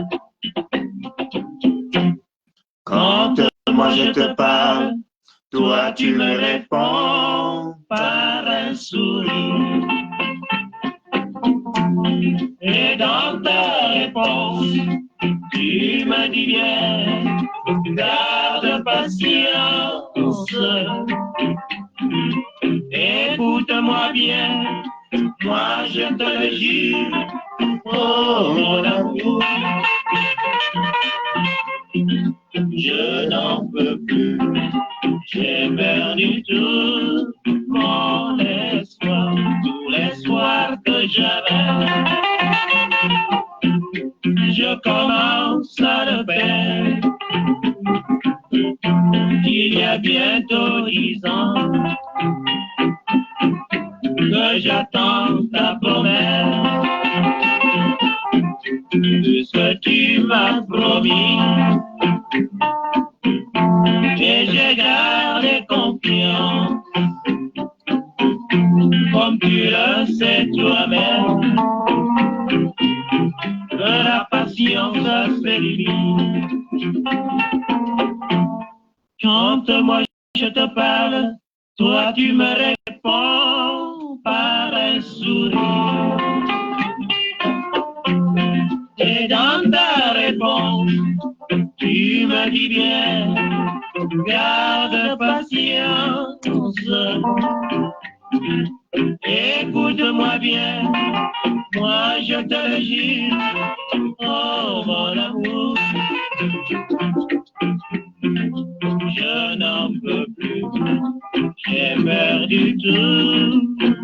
Quand moi je te parle, toi tu me réponds par un sourire. Et dans ta réponse, tu me dis bien, garde patience. Écoute-moi bien, moi je te le jure, oh mon amour. Je n'en peux plus, j'ai perdu la mer. Je commence à le faire. Il y a bientôt 10 ans que j'attends ta promesse. Tout ce que tu m'as promis, et j'ai gardé confiance. Comme tu le sais toi-même, que la patience a ses limites. Quand moi je te parle, toi tu me réponds par un sourire. Et dans ta réponse, tu me dis bien, garde patience. Écoute-moi bien, moi je te le jure, oh mon amour. Je n'en peux plus, j'ai perdu tout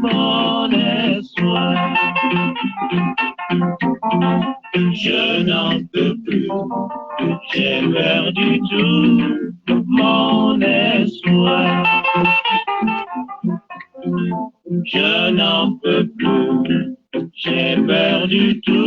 mon espoir. Je n'en peux plus, j'ai perdu tout mon espoir. Je n'en peux plus, j'ai perdu tout